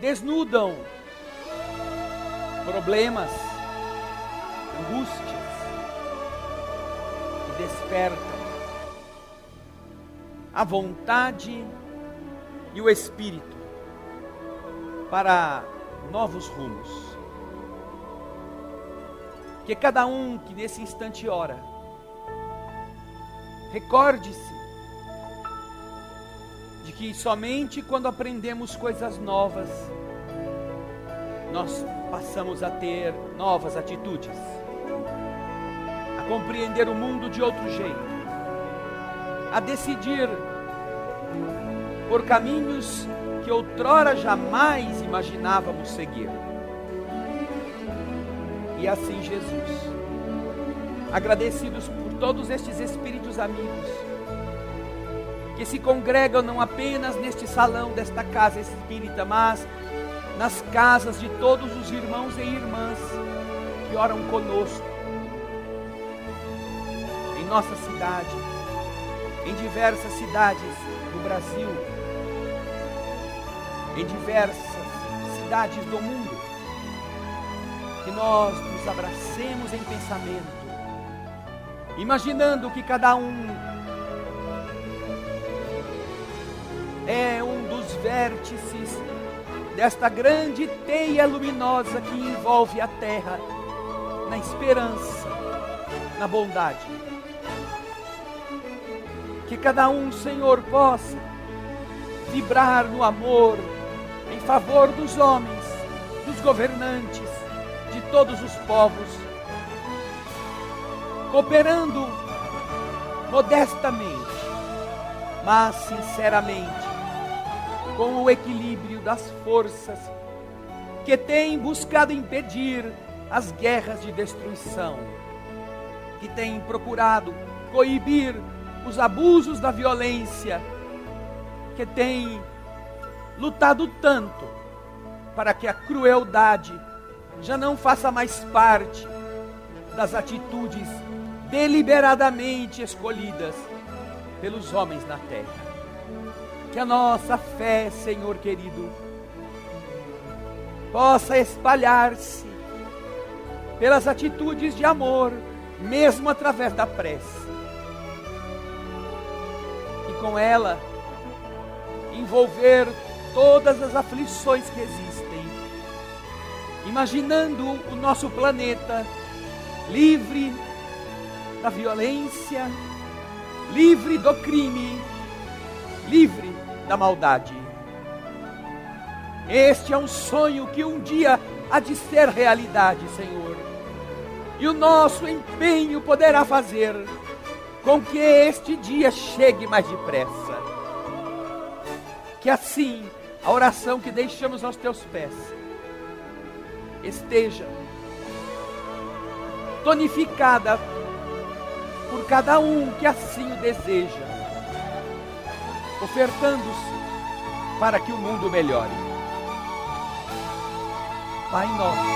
desnudam problemas, angústias e despertam a vontade e o espírito para novos rumos. Que cada um que nesse instante ora, recorde-se de que somente quando aprendemos coisas novas, nós passamos a ter novas atitudes, a compreender o mundo de outro jeito, a decidir por caminhos que outrora jamais imaginávamos seguir. E assim, Jesus, agradecidos por todos estes espíritos amigos que se congregam não apenas neste salão desta casa espírita, mas nas casas de todos os irmãos e irmãs que oram conosco, em nossa cidade, em diversas cidades do Brasil, em diversas cidades do mundo, que nós nos abracemos em pensamento, imaginando que cada um é um dos vértices desta grande teia luminosa que envolve a terra na esperança, na bondade. Que cada um, Senhor, possa vibrar no amor em favor dos homens, dos governantes, de todos os povos, cooperando modestamente, mas sinceramente, com o equilíbrio das forças que têm buscado impedir as guerras de destruição, que têm procurado coibir os abusos da violência, que têm lutado tanto para que a crueldade já não faça mais parte das atitudes deliberadamente escolhidas pelos homens na terra. Que a nossa fé, Senhor querido, possa espalhar-se pelas atitudes de amor, mesmo através da prece. E com ela, envolver todas as aflições que existem, imaginando o nosso planeta livre da violência, livre do crime, livre da maldade. Este é um sonho que um dia há de ser realidade, Senhor. E o nosso empenho poderá fazer com que este dia chegue mais depressa. Que assim a oração que deixamos aos teus pés esteja tonificada por cada um que assim o deseja, ofertando-se para que o mundo melhore. Pai nosso.